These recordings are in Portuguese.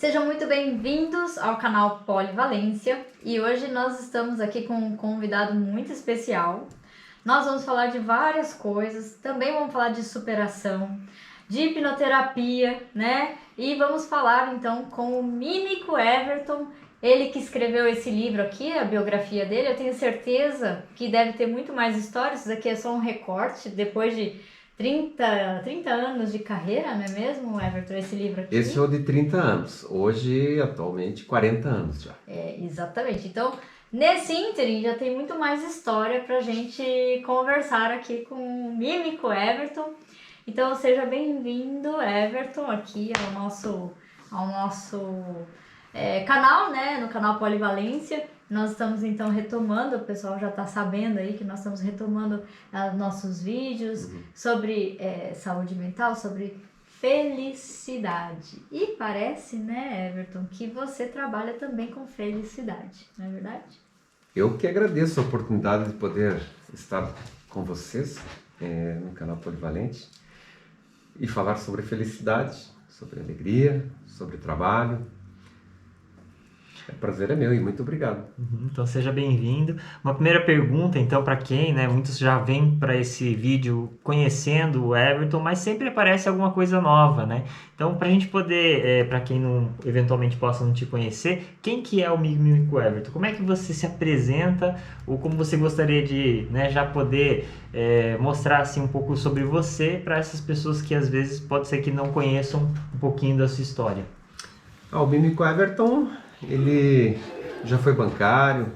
Sejam muito bem-vindos ao canal Polivalência e hoje nós estamos aqui com um convidado muito especial. Nós vamos falar de várias coisas, também vamos falar de superação, de hipnoterapia, né? E vamos falar então com o Mímico Everton, ele que escreveu esse livro aqui, a biografia dele. Eu tenho certeza que deve ter muito mais histórias, isso aqui é só um recorte, depois de 30 anos de carreira, não é mesmo, Everton, esse livro aqui? Esse é o de 30 anos, hoje, atualmente, 40 anos já. Exatamente. Então, nesse ínterim já tem muito mais história pra gente conversar aqui com o Mímico Everton. Então, seja bem-vindo, Everton, aqui ao nosso canal, né, no canal Polivalência. Nós estamos então retomando, o pessoal já está sabendo aí que nós estamos retomando nossos vídeos sobre saúde mental, sobre felicidade. E parece, né, Everton, que você trabalha também com felicidade, não é verdade? Eu que agradeço a oportunidade de poder estar com vocês no canal Polivalente e falar sobre felicidade, sobre alegria, sobre trabalho. O prazer é meu e muito obrigado. Então seja bem-vindo. Uma primeira pergunta, então, para quem, né? Muitos já vêm para esse vídeo conhecendo o Everton, mas sempre aparece alguma coisa nova, né? Então, para a gente poder, para quem não eventualmente possa não te conhecer, quem que é o Mímico Everton? Como é que você se apresenta ou como você gostaria de, né, já poder mostrar assim um pouco sobre você para essas pessoas que às vezes pode ser que não conheçam um pouquinho da sua história? O Mímico Everton, ele já foi bancário,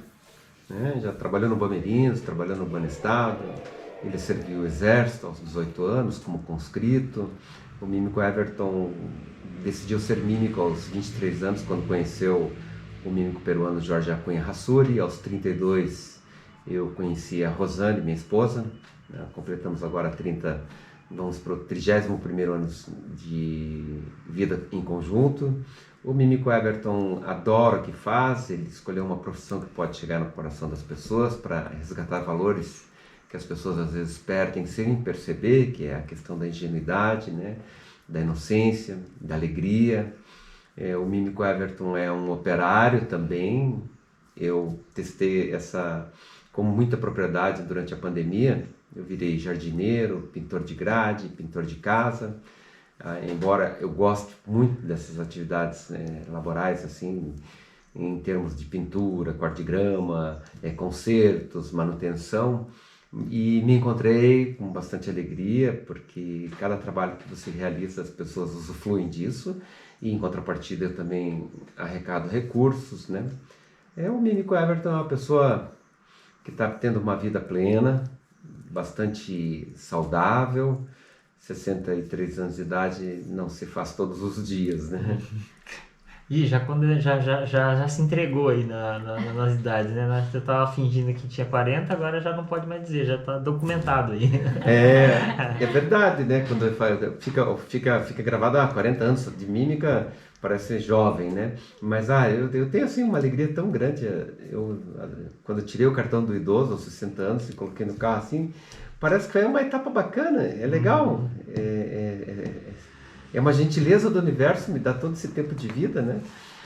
né? Já trabalhou no Bamerinos, trabalhou no Banestado, ele serviu o exército aos 18 anos como conscrito. O Mímico Everton decidiu ser mímico aos 23 anos, quando conheceu o mímico peruano Jorge Acunha Rassuri. Aos 32 eu conheci a Rosane, minha esposa, né? Completamos agora 30, vamos para o 31º ano de vida em conjunto. O Mímico Everton adora o que faz, ele escolheu uma profissão que pode chegar no coração das pessoas para resgatar valores que as pessoas às vezes perdem sem perceber, que é a questão da ingenuidade, né? Da inocência, da alegria. O Mímico Everton é um operário também. Eu testei essa com muita propriedade durante a pandemia. Eu virei jardineiro, pintor de grade, pintor de casa. Embora eu goste muito dessas atividades laborais, assim, em termos de pintura, corte de grama, concertos, manutenção, e me encontrei com bastante alegria, porque cada trabalho que você realiza as pessoas usufruem disso, e em contrapartida eu também arrecado recursos, né? O Mímico Everton é uma pessoa que está tendo uma vida plena, bastante saudável. 63 anos de idade não se faz todos os dias, né? E já se entregou aí nas idades, né? Você estava fingindo que tinha 40, agora já não pode mais dizer, já está documentado aí. É verdade, né? Quando fica gravado 40 anos de mímica, parece ser jovem, né? Mas eu tenho assim uma alegria tão grande. Quando eu tirei o cartão do idoso aos 60 anos e coloquei no carro assim, parece que foi uma etapa bacana, é legal. É uma gentileza do universo me dar todo esse tempo de vida, né?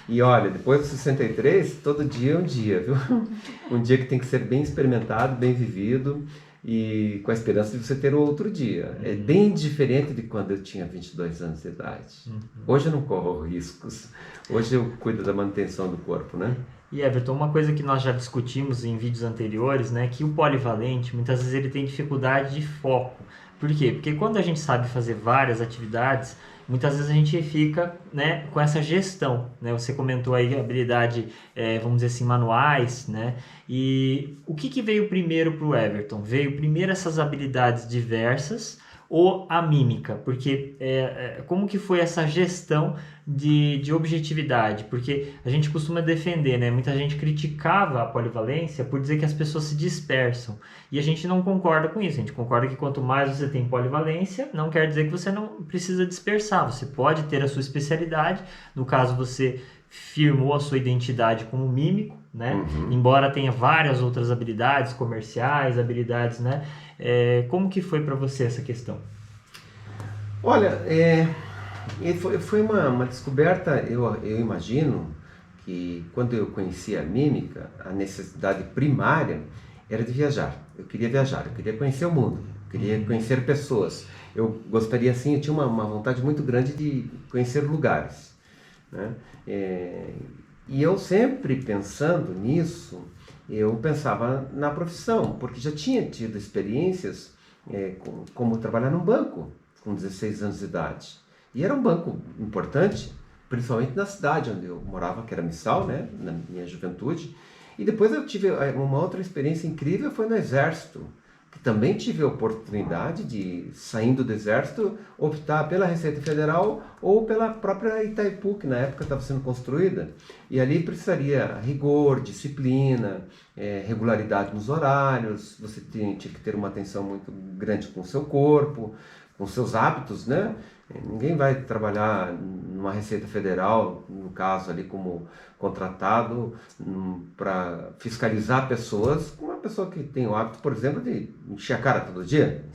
E olha, depois dos 63, todo dia é um dia, viu? Um dia que tem que ser bem experimentado, bem vivido e com a esperança de você ter outro dia. É bem diferente de quando eu tinha 22 anos de idade. Hoje eu não corro riscos. Hoje eu cuido da manutenção do corpo, né? E Everton, uma coisa que nós já discutimos em vídeos anteriores, né, que o polivalente, muitas vezes ele tem dificuldade de foco. Por quê? Porque quando a gente sabe fazer várias atividades, muitas vezes a gente fica, né, com essa gestão, né? Você comentou aí a habilidade, vamos dizer assim, manuais, né? E o que veio primeiro para o Everton? Veio primeiro essas habilidades diversas ou a mímica? Porque como que foi essa gestão de objetividade? Porque a gente costuma defender, né? Muita gente criticava a polivalência por dizer que as pessoas se dispersam. E a gente não concorda com isso. A gente concorda que quanto mais você tem polivalência, não quer dizer que você não precisa dispersar. Você pode ter a sua especialidade. No caso, você firmou a sua identidade como mímico, né? Embora tenha várias outras habilidades comerciais, habilidades, né? Como que foi para você essa questão? Olha, E foi uma descoberta, eu imagino, que quando eu conheci a mímica, a necessidade primária era de viajar. Eu queria viajar, eu queria conhecer o mundo, eu queria conhecer pessoas. Eu gostaria, assim, eu tinha uma vontade muito grande de conhecer lugares, né? E eu sempre pensando nisso, eu pensava na profissão, porque já tinha tido experiências como trabalhar num banco com 16 anos de idade. E era um banco importante, principalmente na cidade onde eu morava, que era Missal, né, na minha juventude. E depois eu tive uma outra experiência incrível, foi no Exército, que também tive a oportunidade de, saindo do Exército, optar pela Receita Federal ou pela própria Itaipu, que na época estava sendo construída. E ali precisaria rigor, disciplina, regularidade nos horários, você tinha que ter uma atenção muito grande com o seu corpo, com seus hábitos, né? Ninguém vai trabalhar numa Receita Federal, no caso ali como contratado, para fiscalizar pessoas, uma pessoa que tem o hábito, por exemplo, de encher a cara todo dia.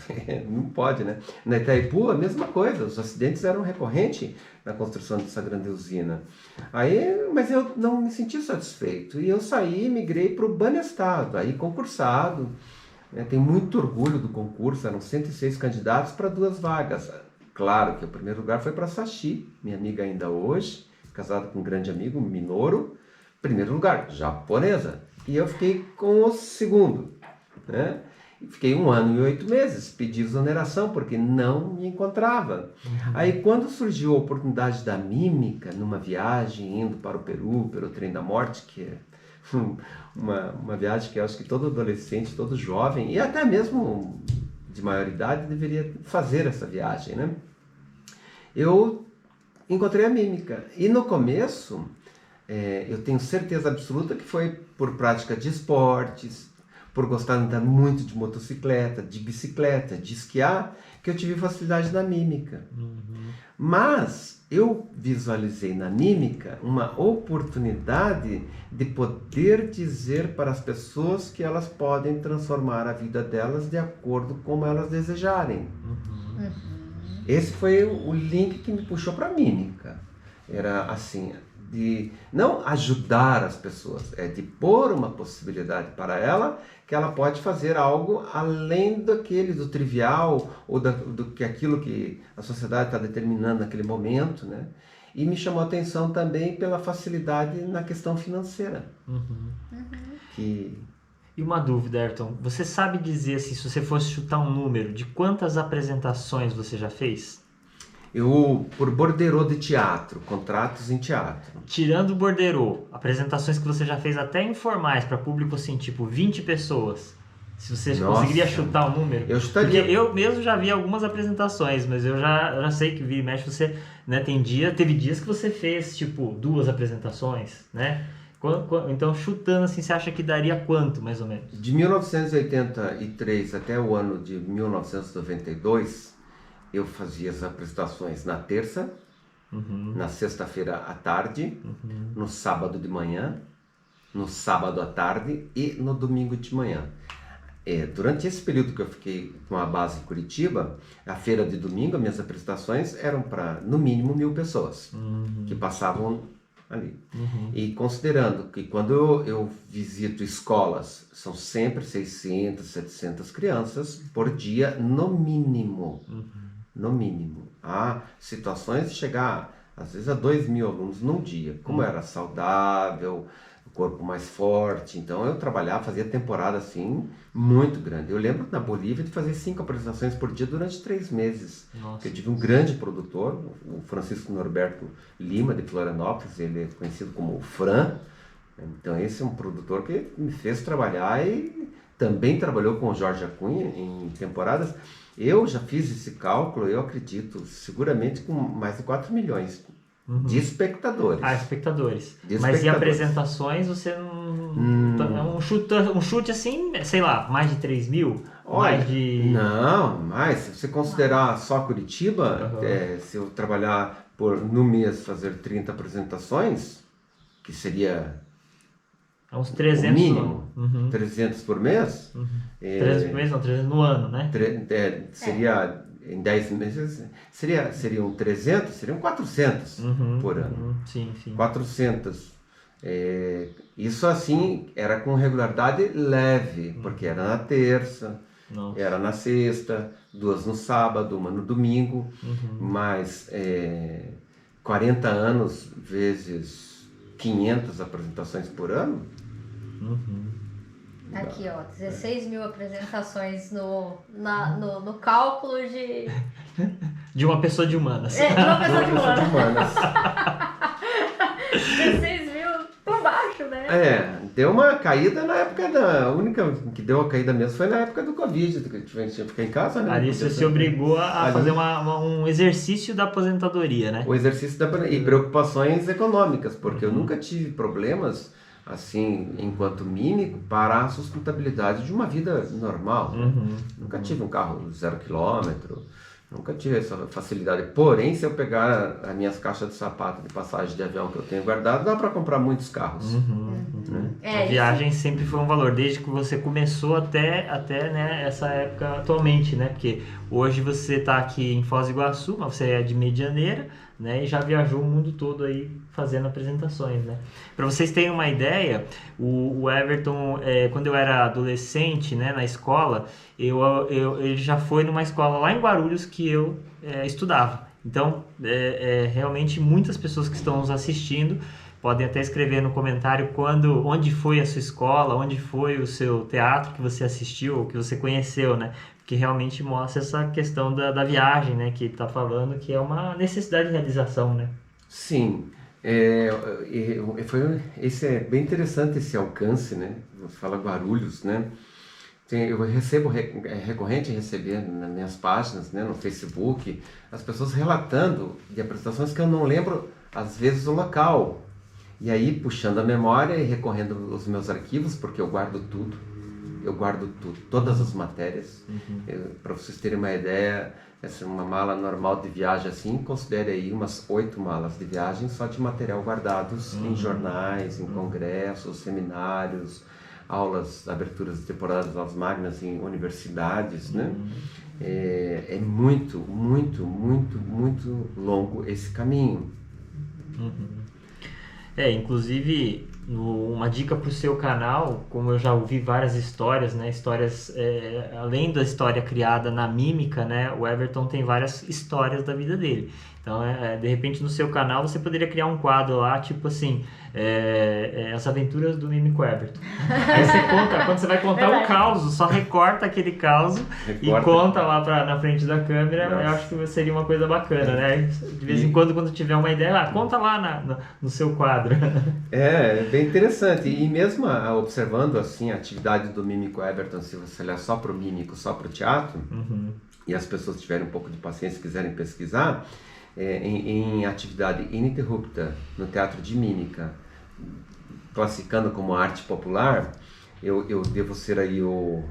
Não pode, né? Na Itaipu, a mesma coisa, os acidentes eram recorrentes na construção dessa grande usina. Mas eu não me senti satisfeito, e eu saí e migrei para o Banestado, aí concursado. Tenho muito orgulho do concurso, eram 106 candidatos para 2 vagas. Claro que o primeiro lugar foi para Sashi, minha amiga ainda hoje, casada com um grande amigo, Minoru. Primeiro lugar, japonesa. E eu fiquei com o segundo, né? E fiquei 1 ano e 8 meses, pedi exoneração, porque não me encontrava. Aí quando surgiu a oportunidade da mímica, numa viagem, indo para o Peru, pelo Trem da Morte, que é uma viagem que eu acho que todo adolescente, todo jovem, e até mesmo de maioridade, deveria fazer essa viagem, né? Eu encontrei a mímica. E no começo, eu tenho certeza absoluta que foi por prática de esportes, por gostar de andar muito de motocicleta, de bicicleta, de esquiar, que eu tive facilidade na mímica. Mas eu visualizei na mímica uma oportunidade de poder dizer para as pessoas que elas podem transformar a vida delas de acordo com como elas desejarem. Esse foi o link que me puxou para a mímica. Era assim, de não ajudar as pessoas, é de pôr uma possibilidade para ela que ela pode fazer algo além do trivial ou do que aquilo que a sociedade está determinando naquele momento, né? E me chamou a atenção também pela facilidade na questão financeira. E uma dúvida, Ayrton, você sabe dizer, assim, se você fosse chutar um número, de quantas apresentações você já fez? Eu, por borderô de teatro, contratos em teatro. Tirando o borderô, apresentações que você já fez até informais para público assim, tipo 20 pessoas. Se você conseguiria chutar um número. Eu chutaria. Porque eu mesmo já vi algumas apresentações, mas eu já sei que vira e mexe você, né, teve dias que você fez tipo 2 apresentações, né? Então, chutando assim, você acha que daria quanto, mais ou menos? De 1983 até o ano de 1992, eu fazia as apresentações na terça, na sexta-feira à tarde, no sábado de manhã, no sábado à tarde e no domingo de manhã. Durante esse período que eu fiquei com a base em Curitiba, a feira de domingo, minhas apresentações eram para, no mínimo, 1.000 pessoas que passavam ali. E considerando que quando eu visito escolas, são sempre 600, 700 crianças por dia, no mínimo. No mínimo. Há situações de chegar, às vezes, a 2.000 alunos num dia. Como eu era saudável, o corpo mais forte, então eu trabalhava, fazia temporada assim, muito grande. Eu lembro na Bolívia de fazer 5 apresentações por dia durante 3 meses. Eu tive um grande produtor, o Francisco Norberto Lima, de Florianópolis, ele é conhecido como o Fran. Então esse é um produtor que me fez trabalhar e também trabalhou com o Jorge Acunha em temporadas. Eu já fiz esse cálculo, eu acredito, seguramente com mais de 4 milhões de espectadores. Espectadores. Mas em apresentações você não... um chute assim, sei lá, mais de 3.000? Olha, mais de... Não, mais. Se você considerar só Curitiba, se eu trabalhar no mês fazer 30 apresentações, que seria... Uns 300 o mínimo, 300 por mês. 300 por mês, não, 300 no ano, né? Seria em 10 meses, seriam 300, seriam 400 por ano. Sim. 400. Isso assim era com regularidade leve, porque era na terça, Nossa. era na sexta, 2 no sábado, 1 no domingo, mas 40 anos vezes 500 apresentações por ano. Aqui, ó, 16 mil apresentações no cálculo de... De uma pessoa de humanas. de uma pessoa de humanas. 16 mil por baixo, né? Deu uma caída na época a única que deu a caída mesmo foi na época do Covid, que a gente tinha que ficar em casa, né? Ali você se obrigou a fazer um exercício da aposentadoria, né? O exercício e preocupações econômicas, porque eu nunca tive problemas assim, enquanto mímico, para a sustentabilidade de uma vida normal. Nunca tive um carro 0 quilômetro, nunca tive essa facilidade. Porém, se eu pegar as minhas caixas de sapato de passagem de avião que eu tenho guardado, dá para comprar muitos carros. A viagem sempre foi um valor, desde que você começou até né, essa época atualmente, né? Porque hoje você está aqui em Foz do Iguaçu, mas você é de Medianeira, né, e já viajou o mundo todo aí fazendo apresentações, né? Para vocês terem uma ideia, o Everton, quando eu era adolescente, né, na escola, ele já foi numa escola lá em Guarulhos que eu estudava. Então, realmente muitas pessoas que estão nos assistindo podem até escrever no comentário onde foi a sua escola, onde foi o seu teatro que você assistiu ou que você conheceu, né? Que realmente mostra essa questão da viagem, né? Que ele está falando que é uma necessidade de realização, né? Sim. Esse é bem interessante, esse alcance, né? Você fala Guarulhos, né? Eu recebo, recorrente receber nas minhas páginas, né, no Facebook, as pessoas relatando de apresentações que eu não lembro, às vezes, o local. E aí, puxando a memória e recorrendo aos meus arquivos, porque eu guardo tudo, todas as matérias. Para vocês terem uma ideia, essa é uma mala normal de viagem assim, considere aí umas 8 malas de viagem só de material guardados em jornais, em congressos, seminários, aulas, aberturas de temporadas das aulas magnas em universidades, né? É muito, muito, muito, muito longo esse caminho. Inclusive, uma dica para o seu canal, como eu já ouvi várias histórias, né? Histórias, além da história criada na mímica, né? O Everton tem várias histórias da vida dele. Então, de repente, no seu canal, você poderia criar um quadro lá, tipo assim, as aventuras do mímico Everton. Aí você conta, quando você vai contar um caos, só recorta aquele caos e conta lá na frente da câmera. Nossa. Eu acho que seria uma coisa bacana, né? De vez em quando tiver uma ideia, conta lá no seu quadro. É bem interessante. E mesmo observando assim, a atividade do mímico Everton, se você olhar só para o mímico, só para o teatro, e as pessoas tiverem um pouco de paciência e quiserem pesquisar, em atividade ininterrupta no teatro de mímica, classificando como arte popular, eu devo ser aí eu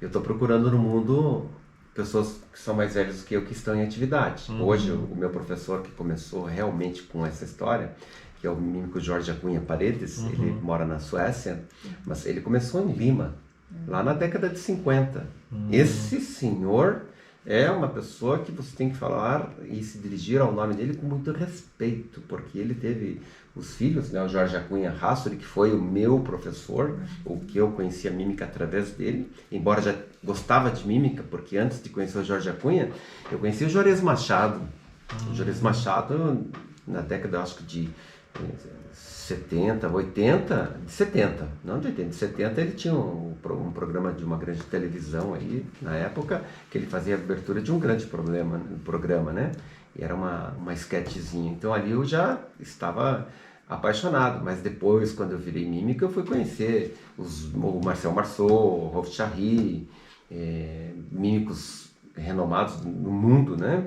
estou procurando no mundo pessoas que são mais velhas do que eu que estão em atividade. Hoje o meu professor que começou realmente com essa história, que é o mímico Jorge Acunha Paredes, ele mora na Suécia, mas ele começou em Lima, lá na década de 50. Esse senhor é uma pessoa que você tem que falar e se dirigir ao nome dele com muito respeito, porque ele teve os filhos, né, o Jorge Acunha Rassori, que foi o meu professor, o que eu conhecia mímica através dele, embora já gostava de mímica, porque antes de conhecer o Jorge Acunha, eu conheci o Juarez Machado. O Juarez Machado, na década, acho que de 70, 80, de 70, não de 80, de 70 ele tinha um programa de uma grande televisão aí, na época, que ele fazia a abertura de um grande programa, né? E era uma sketchzinha. Então ali eu já estava apaixonado, mas depois, quando eu virei mímica, eu fui conhecer o Marcel Marceau, o Rolf Charry, mímicos renomados no mundo, né?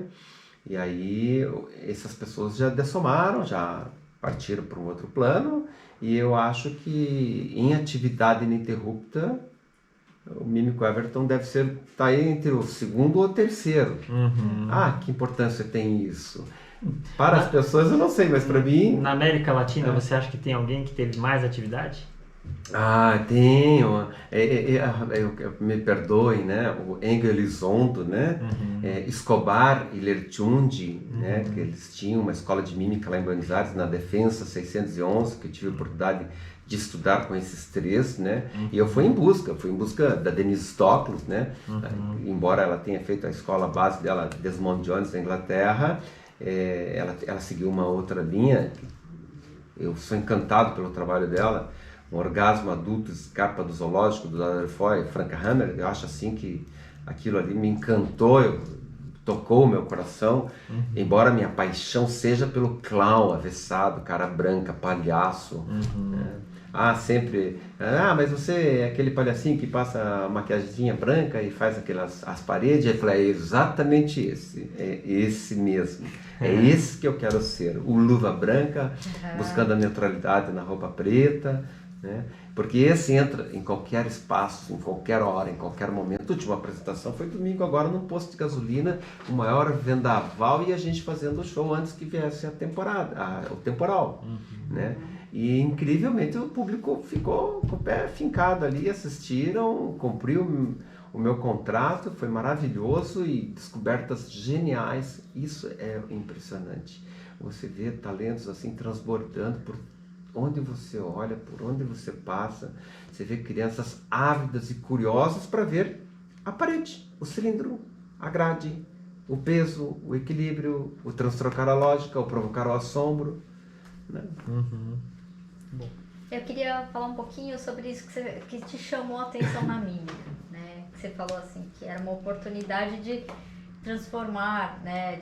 E aí essas pessoas já dessomaram, já partiram para um outro plano, e eu acho que em atividade ininterrupta o mímico Everton deve estar aí entre o segundo ou o terceiro. Que importância tem isso? Para as pessoas eu não sei, mas para mim... Na América Latina você acha que tem alguém que teve mais atividade? Ah, tenho. Me perdoem, né? O Engel Elizondo, né? Escobar e Lerchundi, né? Que eles tinham uma escola de mímica lá em Buenos Aires, na Defensa 611, que eu tive a oportunidade de estudar com esses três, né? E eu fui em busca da Denise Stoklos, né? Embora ela tenha feito a escola base dela, Desmond Jones, na Inglaterra, ela seguiu uma outra linha. Eu sou encantado pelo trabalho dela. Um orgasmo adulto, escapa do zoológico, do Daniel Foy, Frank Hammer. Eu acho assim que aquilo ali me encantou, tocou o meu coração. Embora minha paixão seja pelo clown avessado, cara branca, palhaço. Né? Sempre. Mas você é aquele palhacinho que passa a maquiagemzinha branca e faz aquelas as paredes. Eu falei, é exatamente esse. É esse mesmo. É esse que eu quero ser. O luva branca, buscando a neutralidade na roupa preta. Né? Porque esse entra em qualquer espaço, em qualquer hora, em qualquer momento. A última apresentação foi domingo agora num posto de gasolina, o maior vendaval, e a gente fazendo o show antes que viesse a temporada, o temporal. Né? E incrivelmente o público ficou com o pé fincado ali, assistiram, cumpriu o meu contrato, foi maravilhoso e descobertas geniais. Isso é impressionante. Você vê talentos assim transbordando por onde você olha, por onde você passa. Você vê crianças ávidas e curiosas para ver a parede, o cilindro, a grade, o peso, o equilíbrio, o transtrocar a lógica, o provocar o assombro. Né? Bom. Eu queria falar um pouquinho sobre isso que te chamou a atenção na mímica, né? Que você falou assim, que era uma oportunidade de transformar, né?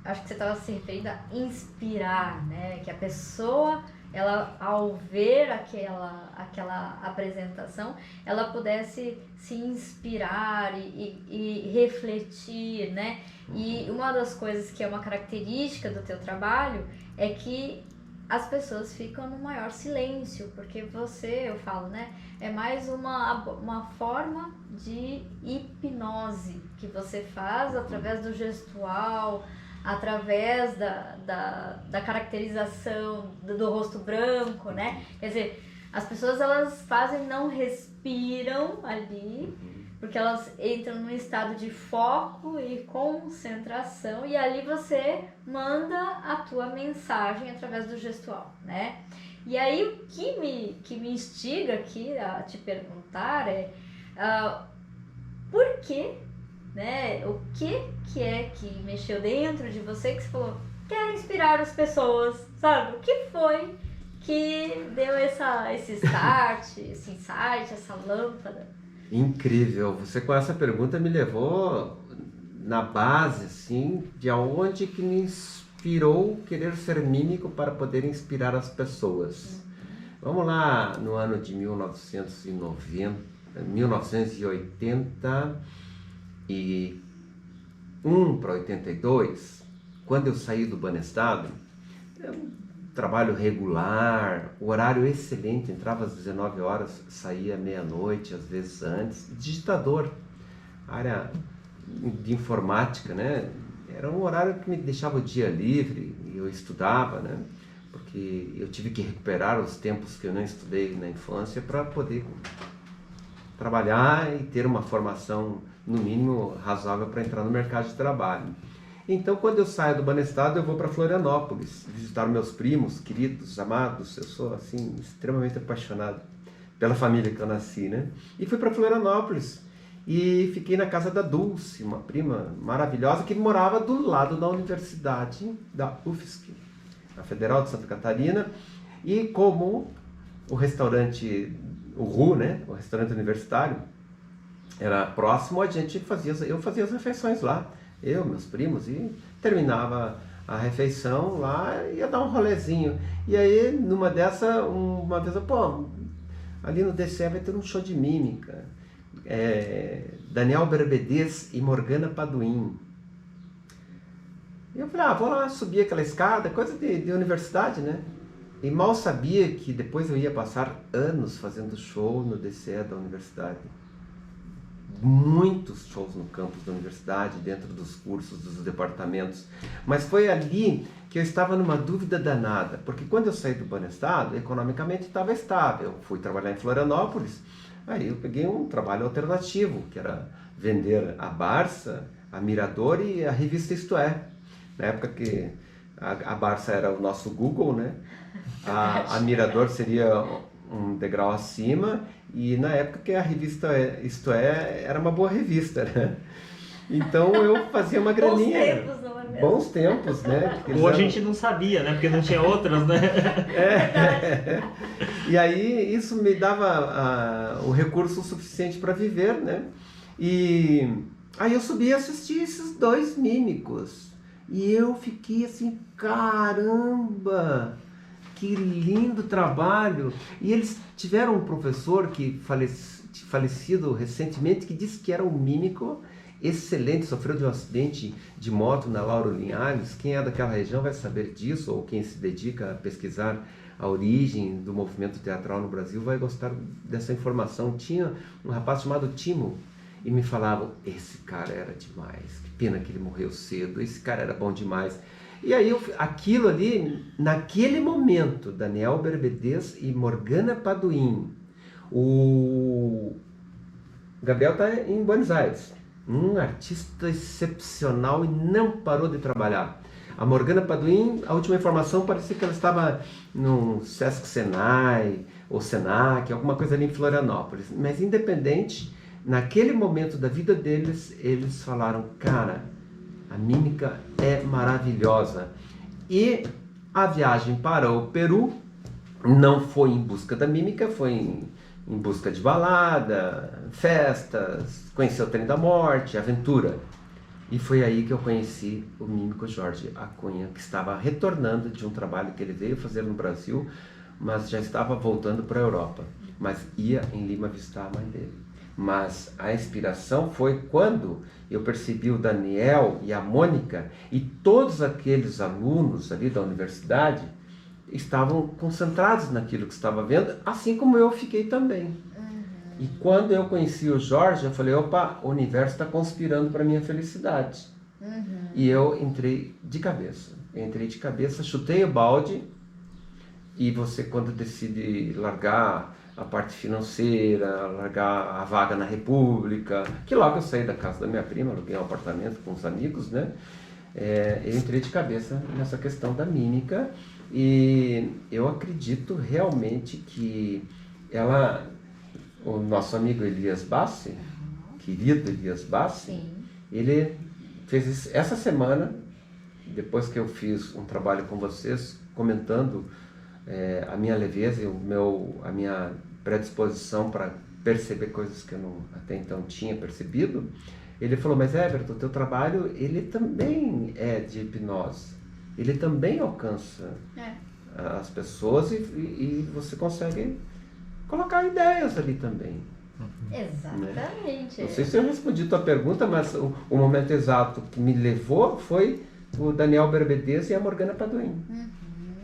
Acho que você estava se referindo a inspirar, né? Que a pessoa, ela, ao ver aquela apresentação, ela pudesse se inspirar e refletir, né? E uma das coisas que é uma característica do teu trabalho é que as pessoas ficam no maior silêncio, porque eu falo, né? É mais uma forma de hipnose que você faz através do gestual, através da caracterização do rosto branco, né? Quer dizer, as pessoas elas quase não respiram ali, porque elas entram num estado de foco e concentração, e ali você manda a tua mensagem através do gestual, né? E aí o que me instiga aqui a te perguntar é por que, né? O que é que mexeu dentro de você que você falou, quero inspirar as pessoas, sabe? O que foi que deu esse start, esse insight, essa lâmpada? Incrível. Você com essa pergunta me levou na base, assim, de aonde que me inspirou querer ser mímico para poder inspirar as pessoas. Vamos lá, no ano de 1981 para 82, quando eu saí do Banestado, trabalho regular, horário excelente, entrava às 19 horas, saía meia-noite, às vezes antes, digitador, área de informática, né? Era um horário que me deixava o dia livre e eu estudava, né? Porque eu tive que recuperar os tempos que eu não estudei na infância para poder trabalhar e ter uma formação, no mínimo, razoável para entrar no mercado de trabalho. Então, quando eu saio do Banestado, eu vou para Florianópolis visitar meus primos, queridos, amados. Eu sou, assim, extremamente apaixonado pela família que eu nasci, né? E fui para Florianópolis e fiquei na casa da Dulce, uma prima maravilhosa que morava do lado da Universidade da UFSC, a Federal de Santa Catarina. E como o restaurante, o RU, né? O restaurante universitário, era próximo, eu fazia as refeições lá. Eu, meus primos, e terminava a refeição lá, ia dar um rolezinho. E aí, numa dessa, uma vez, ali no DCE vai ter um show de mímica. Daniel Berbedez e Morgana Paduim. E eu falei, vou lá subir aquela escada, coisa de universidade, né? E mal sabia que depois eu ia passar anos fazendo show no DCE da universidade. muitos shows no campus da universidade, dentro dos cursos, dos departamentos, mas foi ali que eu estava numa dúvida danada, porque quando eu saí do Banestado, economicamente estava estável, fui trabalhar em Florianópolis, aí eu peguei um trabalho alternativo, que era vender a Barça, a Mirador e a revista Isto É, na época que a Barça era o nosso Google, né? A Mirador seria um degrau acima, e na época que a revista Isto É era uma boa revista, né? Então eu fazia uma graninha. Bons tempos, não é mesmo? Bons tempos, né? Ou a gente não sabia, né? Porque não tinha outras, né? E aí isso me dava o recurso suficiente para viver, né? E aí eu subi e assisti esses 2 mímicos. E eu fiquei assim, caramba, que lindo trabalho. E eles tiveram um professor que falecido recentemente, que disse que era um mímico excelente, sofreu de um acidente de moto na Lauro Linhares. Quem é daquela região vai saber disso, ou quem se dedica a pesquisar a origem do movimento teatral no Brasil vai gostar dessa informação. Tinha um rapaz chamado Timo, e me falavam, esse cara era demais, que pena que ele morreu cedo, esse cara era bom demais. E aí aquilo ali, naquele momento, Daniel Berbedez e Morgana Paduim, o Gabriel está em Buenos Aires, um artista excepcional e não parou de trabalhar. A Morgana Paduim, a última informação, parecia que ela estava no Sesc Senai, ou Senac, alguma coisa ali em Florianópolis, mas independente. Naquele momento da vida deles, eles falaram, cara, a mímica é maravilhosa. E a viagem para o Peru não foi em busca da mímica, foi em busca de balada, festas, conhecer o Trem da Morte, aventura. E foi aí que eu conheci o mímico Jorge Acunha, que estava retornando de um trabalho que ele veio fazer no Brasil, mas já estava voltando para a Europa, mas ia em Lima visitar a mãe dele. Mas a inspiração foi quando eu percebi o Daniel e a Mônica e todos aqueles alunos ali da universidade estavam concentrados naquilo que estava vendo, assim como eu fiquei também. E quando eu conheci o Jorge, eu falei, opa, o universo está conspirando para a minha felicidade. E eu entrei de cabeça, chutei o balde, e você quando decide largar a parte financeira, largar a vaga na República, que logo eu saí da casa da minha prima, aluguei um apartamento com os amigos, né? Eu entrei de cabeça nessa questão da mímica, e eu acredito realmente que o nosso amigo Elias Bassi, querido Elias Bassi, ele fez isso essa semana, depois que eu fiz um trabalho com vocês, comentando a minha leveza e a minha predisposição para perceber coisas que eu até então tinha percebido. Ele falou, mas Everton, o teu trabalho ele também é de hipnose, ele também alcança as pessoas e você consegue colocar ideias ali também. Exatamente. Né? Não sei se eu respondi tua pergunta, mas o momento exato que me levou foi o Daniel Berbedez e a Morgana Paduim,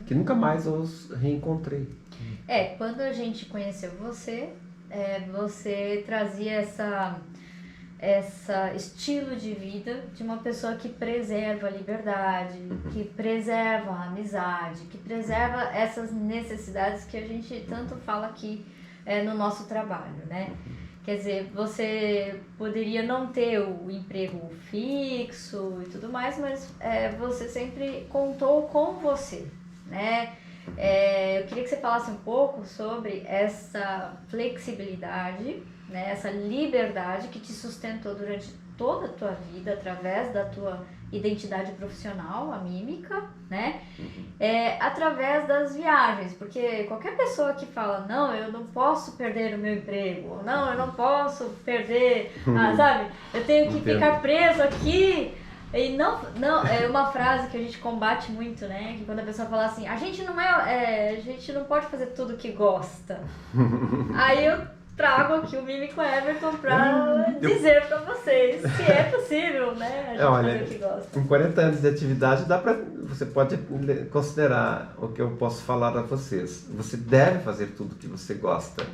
que nunca mais os reencontrei. Quando a gente conheceu você, você trazia essa estilo de vida de uma pessoa que preserva a liberdade, que preserva a amizade, que preserva essas necessidades que a gente tanto fala aqui no nosso trabalho, né? Quer dizer, você poderia não ter o emprego fixo e tudo mais, mas você sempre contou com você, né? Eu queria que você falasse um pouco sobre essa flexibilidade, né? Essa liberdade que te sustentou durante toda a tua vida, através da tua identidade profissional, a mímica, né? Através das viagens, porque qualquer pessoa que fala, não, eu não posso perder o meu emprego, não, eu não posso perder, sabe? Eu tenho que ficar preso aqui. E não, é uma frase que a gente combate muito, né? Que quando a pessoa fala assim, a gente não pode fazer tudo que gosta. Aí eu trago aqui o Mímico Everton para dizer para vocês se é possível, né? A gente fazer o que gosta. Com 40 anos de atividade, você pode considerar o que eu posso falar a vocês. Você deve fazer tudo que você gosta.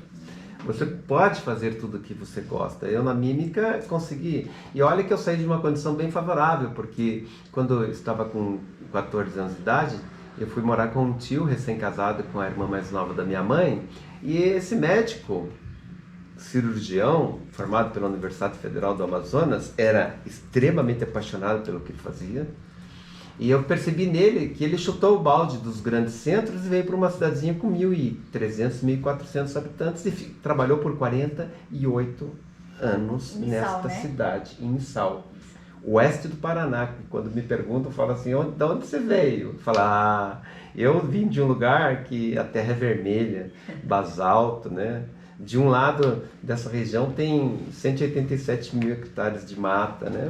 Você pode fazer tudo o que você gosta. Eu na mímica consegui. E olha que eu saí de uma condição bem favorável, porque quando eu estava com 14 anos de idade, eu fui morar com um tio recém-casado com a irmã mais nova da minha mãe, e esse médico cirurgião, formado pela Universidade Federal do Amazonas, era extremamente apaixonado pelo que fazia. E eu percebi nele que ele chutou o balde dos grandes centros e veio para uma cidadezinha com 1.300, 1.400 habitantes e trabalhou por 48 anos nesta cidade, em Missal, oeste do Paraná. Quando me perguntam, eu falo assim, de onde você veio? Fala, eu vim de um lugar que a terra é vermelha, basalto, né? De um lado dessa região tem 187 mil hectares de mata, né?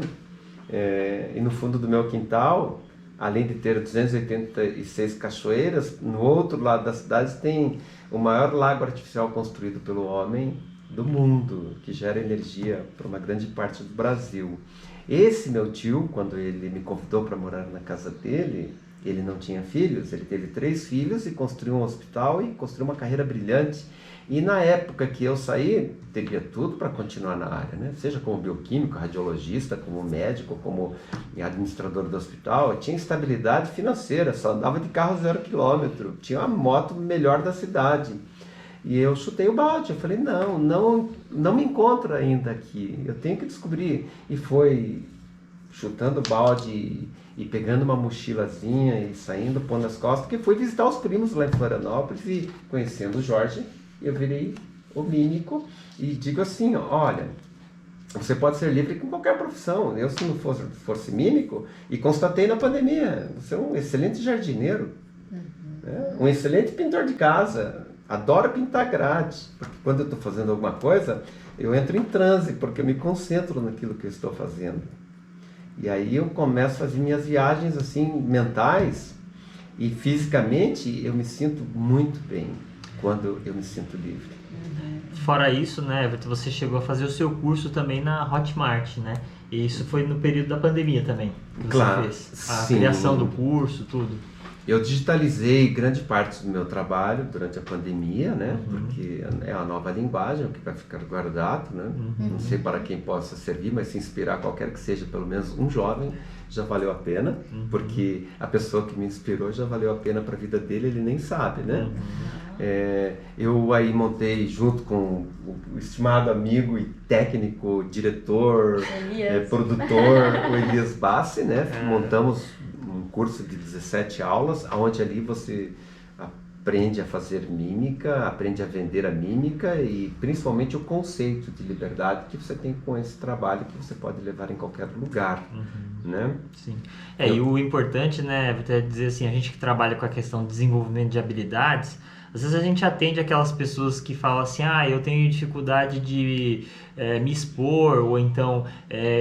E no fundo do meu quintal, além de ter 286 cachoeiras, no outro lado da cidade tem o maior lago artificial construído pelo homem do mundo, que gera energia para uma grande parte do Brasil. Esse meu tio, quando ele me convidou para morar na casa dele, ele não tinha filhos, ele teve 3 filhos e construiu um hospital e construiu uma carreira brilhante. E na época que eu saí, teria tudo para continuar na área, né? Seja como bioquímico, radiologista, como médico, como administrador do hospital. Eu tinha estabilidade financeira, só andava de carro 0 km, tinha uma moto melhor da cidade. E eu chutei o balde, eu falei, não me encontro ainda aqui, eu tenho que descobrir. E foi chutando o balde e pegando uma mochilazinha e saindo, pondo as costas, porque fui visitar os primos lá em Florianópolis e conhecendo o Jorge, eu virei o mímico e digo assim, olha, você pode ser livre com qualquer profissão. Eu, se não fosse mímico, e constatei na pandemia, você é um excelente jardineiro, né? Um excelente pintor de casa, adoro pintar grade, porque quando eu estou fazendo alguma coisa, eu entro em transe, porque eu me concentro naquilo que eu estou fazendo. E aí eu começo a fazer minhas viagens assim, mentais, e fisicamente eu me sinto muito bem quando eu me sinto livre. Fora isso, né, Everton, você chegou a fazer o seu curso também na Hotmart, né? E isso foi no período da pandemia também, que você fez. A criação do curso, tudo. Eu digitalizei grande parte do meu trabalho durante a pandemia, né? Porque é a nova linguagem, o que vai ficar guardado, né? Não sei para quem possa servir, mas se inspirar qualquer que seja, pelo menos um jovem, já valeu a pena, porque a pessoa que me inspirou já valeu a pena para a vida dele, ele nem sabe, né? Eu aí montei junto com o estimado amigo e técnico, diretor, produtor, o Elias Bassi, né? Montamos um curso de 17 aulas, onde ali você aprende a fazer mímica, aprende a vender a mímica e principalmente o conceito de liberdade que você tem com esse trabalho que você pode levar em qualquer lugar, né? Sim. E o importante, né, é dizer assim, a gente que trabalha com a questão de desenvolvimento de habilidades, às vezes a gente atende aquelas pessoas que falam assim, eu tenho dificuldade de me expor, ou então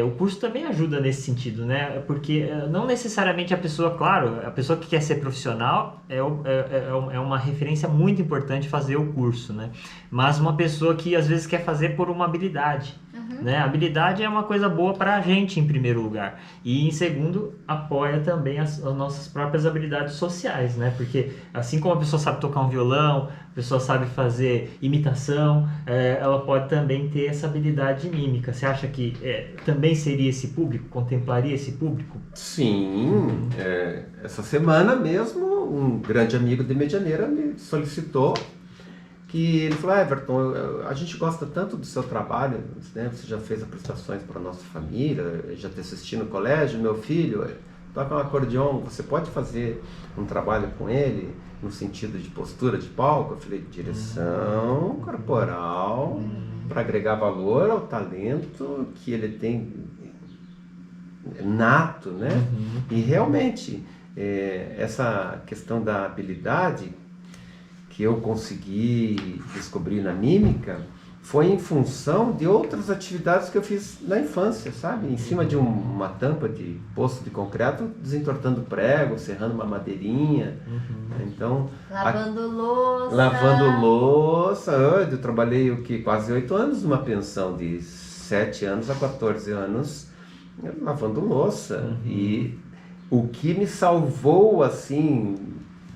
o curso também ajuda nesse sentido, né? Porque não necessariamente a pessoa, claro, a pessoa que quer ser profissional é uma referência muito importante fazer o curso, né? Mas uma pessoa que às vezes quer fazer por uma habilidade, né? A habilidade é uma coisa boa para a gente em primeiro lugar e em segundo apoia também as nossas próprias habilidades sociais, né? Porque assim como a pessoa sabe tocar um violão, a pessoa sabe fazer imitação, ela pode também ter essa habilidade mímica. Você acha que também seria esse público, contemplaria esse público? Sim, essa semana mesmo um grande amigo de Medianeira me solicitou que ele falou, Everton, a gente gosta tanto do seu trabalho, né? Você já fez apresentações para a nossa família, já te assisti no colégio, meu filho toca um acordeon, você pode fazer um trabalho com ele no sentido de postura de palco? Eu falei, direção corporal, para agregar valor ao talento que ele tem nato, né? E realmente, essa questão da habilidade que eu consegui descobrir na mímica foi em função de outras atividades que eu fiz na infância, sabe? Em cima de uma tampa de poço de concreto, desentortando prego, serrando uma madeirinha. Então, lavando louça. Eu trabalhei quase 8 anos numa pensão de 7 anos a 14 anos lavando louça. E o que me salvou, assim,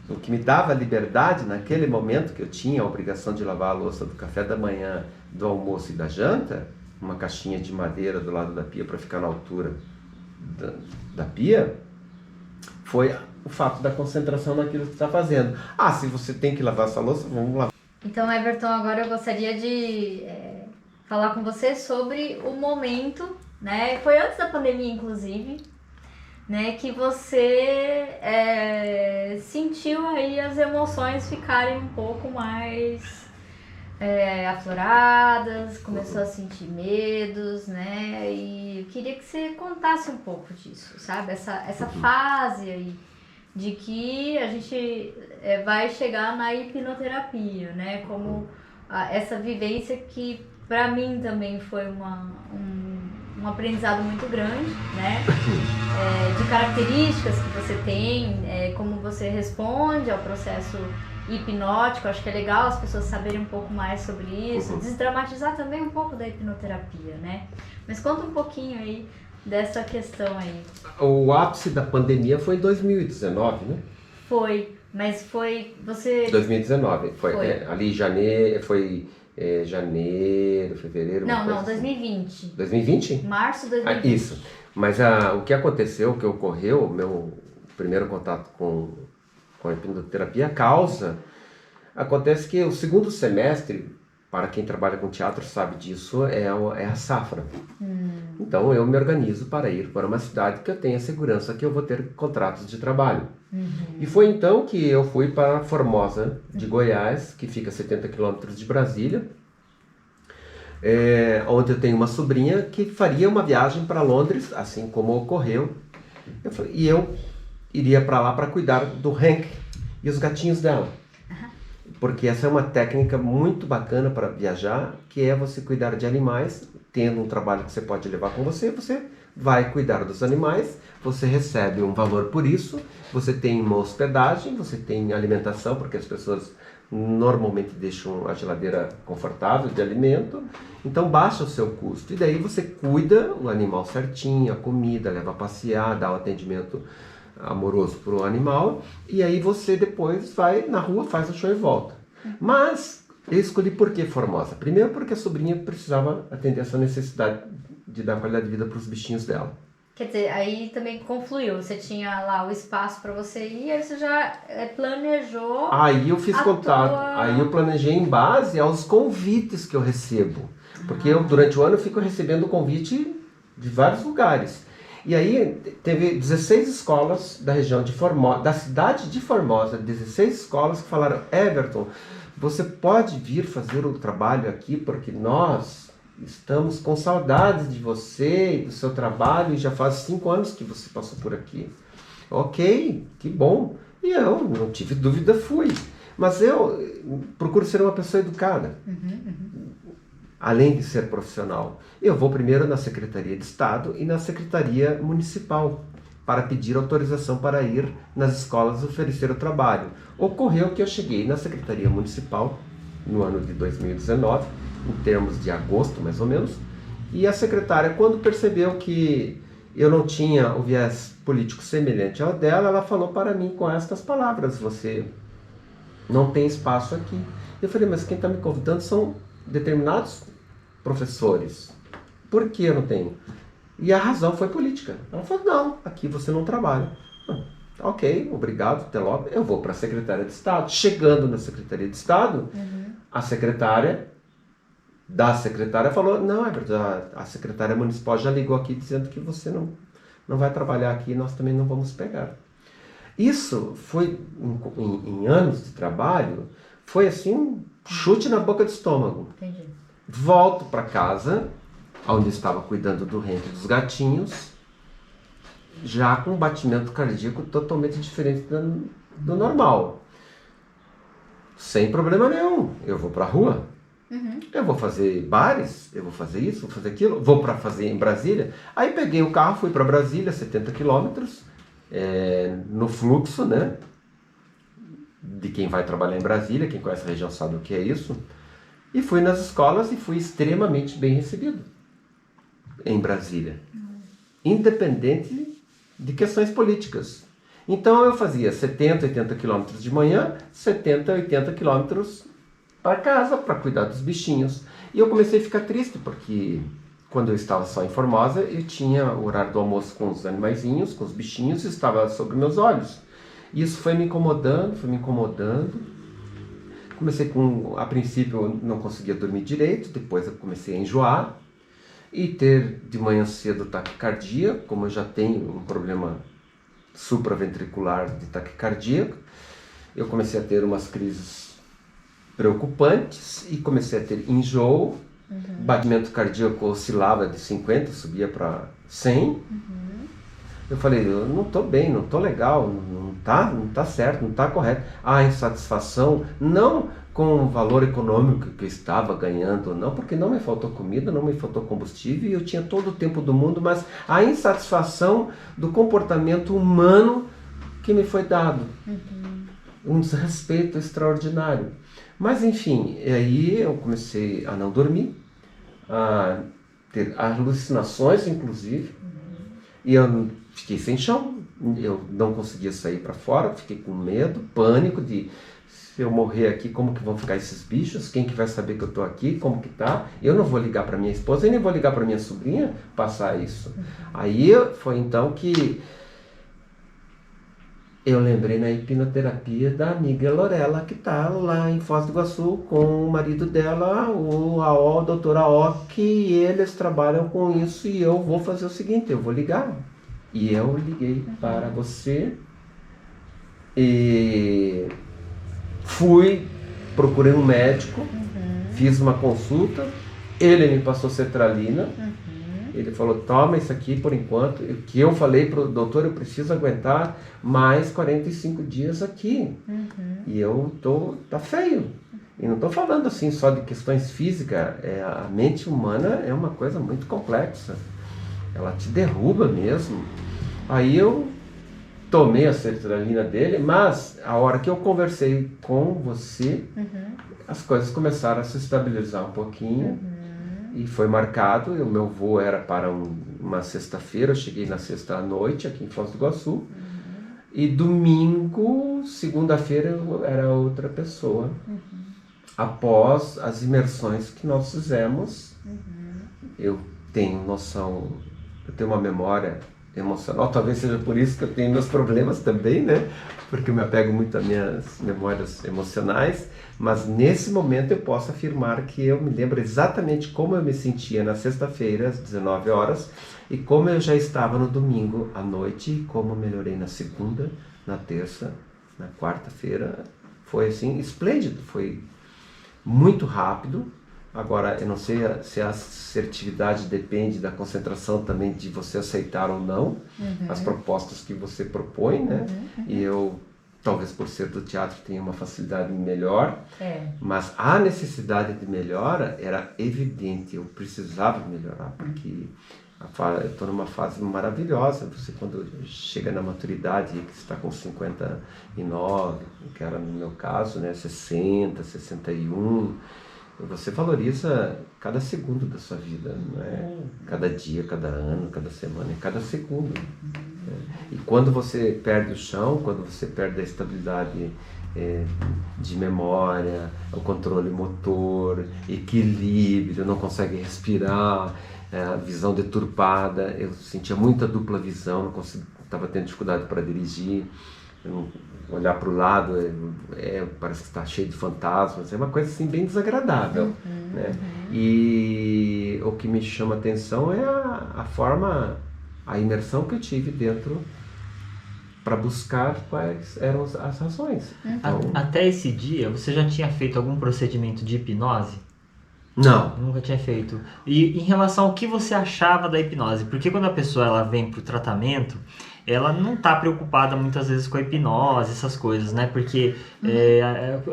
O que me dava liberdade naquele momento que eu tinha a obrigação de lavar a louça do café da manhã, do almoço e da janta, uma caixinha de madeira do lado da pia para ficar na altura da pia, foi o fato da concentração naquilo que está fazendo. Ah, se você tem que lavar essa louça, vamos lavar. Então, Everton, agora eu gostaria de falar com você sobre o momento, né? Foi antes da pandemia, inclusive, né? Que você sentiu aí as emoções ficarem um pouco mais afloradas, começou a sentir medos, né? E eu queria que você contasse um pouco disso, sabe? Essa fase aí de que a gente vai chegar na hipnoterapia, né? Como essa vivência que para mim também foi um aprendizado muito grande, né? De características que você tem, como você responde ao processo hipnótico. Acho que é legal as pessoas saberem um pouco mais sobre isso, desdramatizar também um pouco da hipnoterapia, né? Mas conta um pouquinho aí dessa questão aí. O ápice da pandemia foi em 2019, né? Foi, mas foi você... 2019, foi. Ali janeiro, janeiro, fevereiro... Não, 2020. 2020? Março de 2020. Isso, mas o que aconteceu, o que ocorreu, o meu primeiro contato com a hipnoterapia, acontece que o segundo semestre, para quem trabalha com teatro sabe disso, é a safra. Então eu me organizo para ir para uma cidade que eu tenha segurança que eu vou ter contratos de trabalho. E foi então que eu fui para Formosa de Goiás, que fica a 70 quilômetros de Brasília, onde eu tenho uma sobrinha que faria uma viagem para Londres, assim como ocorreu. E eu iria para lá para cuidar do Hank e os gatinhos dela. Porque essa é uma técnica muito bacana para viajar, que é você cuidar de animais, tendo um trabalho que você pode levar com você, você vai cuidar dos animais, você recebe um valor por isso, você tem uma hospedagem, você tem alimentação, porque as pessoas normalmente deixam a geladeira confortável de alimento, então baixa o seu custo. E daí você cuida o animal certinho, a comida, leva a passear, dá o atendimento amoroso para o animal, e aí você depois vai na rua, faz o show e volta. Mas eu escolhi por que Formosa? Primeiro porque a sobrinha precisava atender essa necessidade de dar qualidade de vida para os bichinhos dela. Quer dizer, aí também confluiu, você tinha lá o espaço para você ir, aí você já planejou. Aí eu fiz contato, aí eu planejei em base aos convites que eu recebo, porque eu durante o ano eu fico recebendo convite de vários lugares. E aí teve 16 escolas da região de Formosa, da cidade de Formosa, 16 escolas que falaram: Everton, você pode vir fazer o trabalho aqui porque nós estamos com saudades de você e do seu trabalho e já faz 5 anos que você passou por aqui. Ok, que bom. E eu não tive dúvida, fui. Mas eu procuro ser uma pessoa educada. Além de ser profissional, eu vou primeiro na Secretaria de Estado e na Secretaria Municipal para pedir autorização para ir nas escolas oferecer o trabalho. Ocorreu que eu cheguei na Secretaria Municipal no ano de 2019, em termos de agosto mais ou menos, e a secretária, quando percebeu que eu não tinha o viés político semelhante ao dela, ela falou para mim com estas palavras: você não tem espaço aqui. Eu falei: mas quem está me convidando são determinados professores. Por que eu não tenho? E a razão foi política. Ela falou: não, aqui você não trabalha. Ok, obrigado, até logo. Eu vou para a Secretaria de Estado. Chegando na Secretaria de Estado, a secretária falou: não, a secretária municipal já ligou aqui dizendo que você não vai trabalhar aqui, nós também não vamos pegar. Isso foi, em anos de trabalho, foi assim um chute na boca do estômago. Entendi. Volto para casa, onde estava cuidando do Henry e dos gatinhos, já com um batimento cardíaco totalmente diferente do normal. Sem problema nenhum, eu vou para a rua, eu vou fazer bares, eu vou fazer isso, vou fazer aquilo, vou para fazer em Brasília. Aí peguei o carro, fui para Brasília, 70 quilômetros, no fluxo, né? De quem vai trabalhar em Brasília, quem conhece a região sabe o que é isso. E fui nas escolas e fui extremamente bem recebido em Brasília. Independente de questões políticas. Então eu fazia 70, 80 quilômetros de manhã, 70, 80 quilômetros para casa, para cuidar dos bichinhos. E eu comecei a ficar triste, porque quando eu estava só em Formosa, eu tinha o horário do almoço com os animaizinhos, com os bichinhos, e estava sobre meus olhos. E isso foi me incomodando, foi me incomodando. Comecei a princípio eu não conseguia dormir direito, depois eu comecei a enjoar e ter de manhã cedo taquicardia, como eu já tenho um problema supraventricular de taquicardia, eu comecei a ter umas crises preocupantes e comecei a ter enjoo, batimento cardíaco oscilava de 50, subia para 100. Eu falei, eu não estou bem, não estou legal, não tá certo, não está correto. A insatisfação, não com o valor econômico que eu estava ganhando, não, porque não me faltou comida, não me faltou combustível, e eu tinha todo o tempo do mundo, mas a insatisfação do comportamento humano que me foi dado. Um desrespeito extraordinário. Mas enfim, aí eu comecei a não dormir, a ter alucinações inclusive, e eu fiquei sem chão, eu não conseguia sair para fora, fiquei com medo, pânico de se eu morrer aqui, como que vão ficar esses bichos, quem que vai saber que eu estou aqui, como que tá, eu não vou ligar para minha esposa e nem vou ligar para minha sobrinha passar isso. Aí foi então que eu lembrei na hipnoterapia da amiga Lorela, que está lá em Foz do Iguaçu com o marido dela, o AO, o Dr. AO, que eles trabalham com isso, e eu vou fazer o seguinte, eu vou ligar. E eu liguei para você e procurei um médico, fiz uma consulta, ele me passou sertralina. Ele falou, toma isso aqui por enquanto, que eu falei para o doutor, eu preciso aguentar mais 45 dias aqui. E tá feio. E não estou falando assim só de questões físicas, a mente humana é uma coisa muito complexa. Ela te derruba mesmo. Aí eu tomei a sertralina dele, mas a hora que eu conversei com você, as coisas começaram a se estabilizar um pouquinho. E foi marcado, o meu voo era para uma sexta-feira, eu cheguei na sexta à noite aqui em Foz do Iguaçu. E domingo, segunda-feira, eu era outra pessoa. Após as imersões que nós fizemos, eu tenho noção, eu tenho uma memória emocional, talvez seja por isso que eu tenho meus problemas também, né? Porque eu me apego muito às minhas memórias emocionais, mas nesse momento eu posso afirmar que eu me lembro exatamente como eu me sentia na sexta-feira, às 19 horas, e como eu já estava no domingo à noite, e como eu melhorei na segunda, na terça, na quarta-feira. Foi assim, esplêndido, foi muito rápido. Agora, eu não sei se a assertividade depende da concentração também de você aceitar ou não as propostas que você propõe, né? E eu, talvez por ser do teatro, tenha uma facilidade melhor, mas a necessidade de melhora era evidente, eu precisava melhorar, porque eu estou numa fase maravilhosa. Você, quando chega na maturidade, que você está com 59, que era no meu caso, né, 60, 61, você valoriza cada segundo da sua vida, não é? Cada dia, cada ano, cada semana, cada segundo. E quando você perde o chão, quando você perde a estabilidade de memória, o controle motor, equilíbrio, não consegue respirar, a visão deturpada, eu sentia muita dupla visão, não conseguia, estava tendo dificuldade para dirigir. Olhar para o lado parece que está cheio de fantasmas, é uma coisa assim bem desagradável, né? E o que me chama a atenção é a forma, a imersão que eu tive dentro para buscar quais eram as razões. Então, até esse dia, você já tinha feito algum procedimento de hipnose? Não. Nunca tinha feito. E em relação ao que você achava da hipnose? Porque quando a pessoa ela vem para o tratamento, ela não está preocupada muitas vezes com a hipnose, essas coisas, né? Porque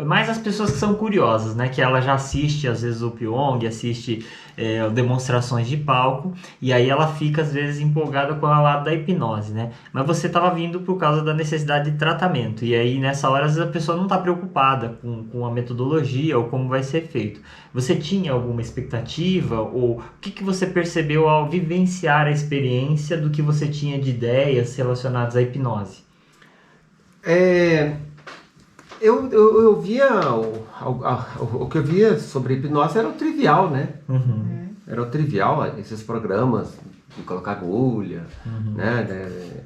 mais as pessoas que são curiosas, né? Que ela já assiste, às vezes, o Pyong, assiste demonstrações de palco, e aí ela fica, às vezes, empolgada com o lado da hipnose, né? Mas você estava vindo por causa da necessidade de tratamento, e aí, nessa hora, às vezes, a pessoa não está preocupada com a metodologia ou como vai ser feito. Você tinha alguma expectativa, ou o que você percebeu ao vivenciar a experiência do que você tinha de ideias relacionadas à hipnose? É, eu via, o que eu via sobre hipnose era o trivial, né? Era o trivial, esses programas de colocar agulha, né?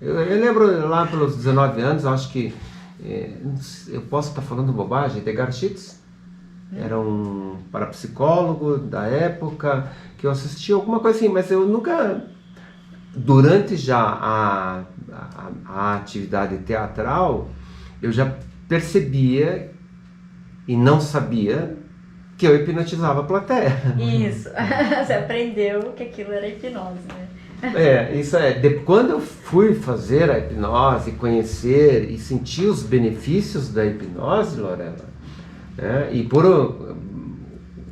Eu lembro lá pelos 19 anos, eu acho que, eu posso estar falando bobagem, Edgar Schitz, era um parapsicólogo da época, que eu assisti alguma coisa assim, mas eu nunca, durante já a atividade teatral, eu já percebia e não sabia que eu hipnotizava a plateia. Isso, você aprendeu que aquilo era hipnose, né? Isso é. Quando eu fui fazer a hipnose, conhecer e sentir os benefícios da hipnose, Lorena, né, e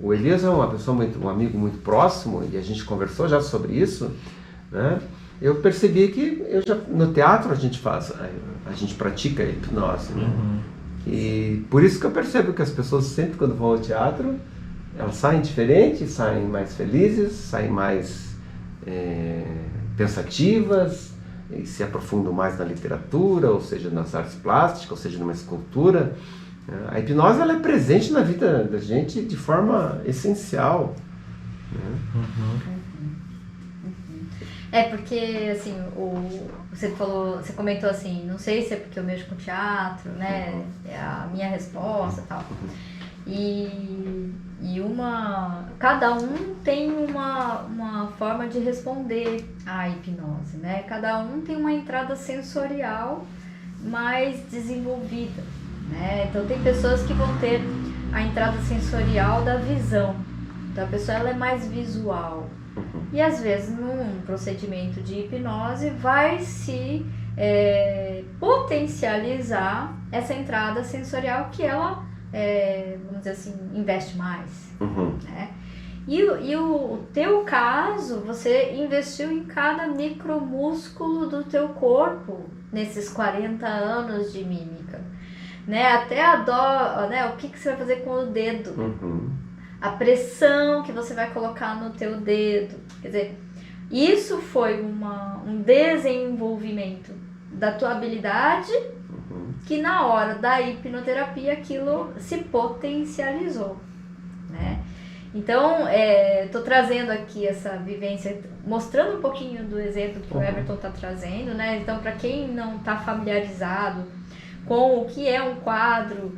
o Elias é uma pessoa um amigo muito próximo, e a gente conversou já sobre isso, né? Eu percebi que no teatro a gente pratica a hipnose, né? E por isso que eu percebo que as pessoas sempre quando vão ao teatro, elas saem diferentes, saem mais felizes, saem mais pensativas, e se aprofundam mais na literatura, ou seja, nas artes plásticas, ou seja, numa escultura. A hipnose ela é presente na vida da gente de forma essencial, né? Porque assim, você comentou assim, não sei se é porque eu mexo com teatro, né? É a minha resposta e tal. E cada um tem uma forma de responder à hipnose, né? Cada um tem uma entrada sensorial mais desenvolvida, né? Então tem pessoas que vão ter a entrada sensorial da visão. Então a pessoa ela é mais visual. E às vezes num procedimento de hipnose vai se potencializar essa entrada sensorial que ela, vamos dizer assim, investe mais, né? E o teu caso, você investiu em cada micromúsculo do teu corpo nesses 40 anos de mímica, né? Até a dó, né? O que você vai fazer com o dedo? A pressão que você vai colocar no teu dedo. Quer dizer, isso foi um desenvolvimento da tua habilidade que na hora da hipnoterapia aquilo se potencializou, né? Então, tô trazendo aqui essa vivência, mostrando um pouquinho do exemplo que o Everton está trazendo, né? Então, para quem não está familiarizado com o que é um quadro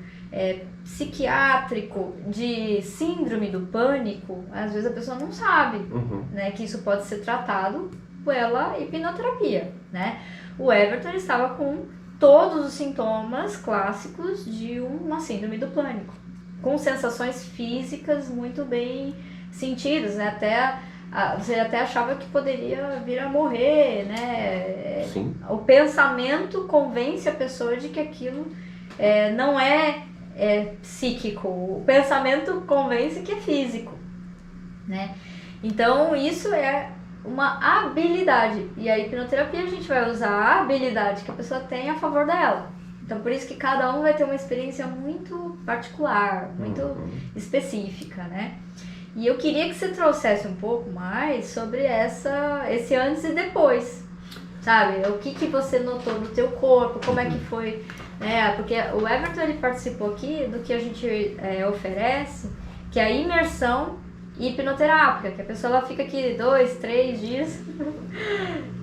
psiquiátrico de síndrome do pânico, às vezes a pessoa não sabe, né, que isso pode ser tratado pela hipnoterapia, né? O Everton estava com todos os sintomas clássicos de uma síndrome do pânico, com sensações físicas muito bem sentidas, né? Você até achava que poderia vir a morrer, né? Sim. O pensamento convence a pessoa de que aquilo não é psíquico, o pensamento convence que é físico, né? Então isso é uma habilidade, e a hipnoterapia a gente vai usar a habilidade que a pessoa tem a favor dela. Então por isso que cada um vai ter uma experiência muito particular, muito específica, né? E eu queria que você trouxesse um pouco mais sobre esse antes e depois, sabe? O que você notou no teu corpo, como é que foi, né? Porque o Everton ele participou aqui do que a gente oferece, que é a imersão hipnoterápica, que a pessoa ela fica aqui 2, 3 dias,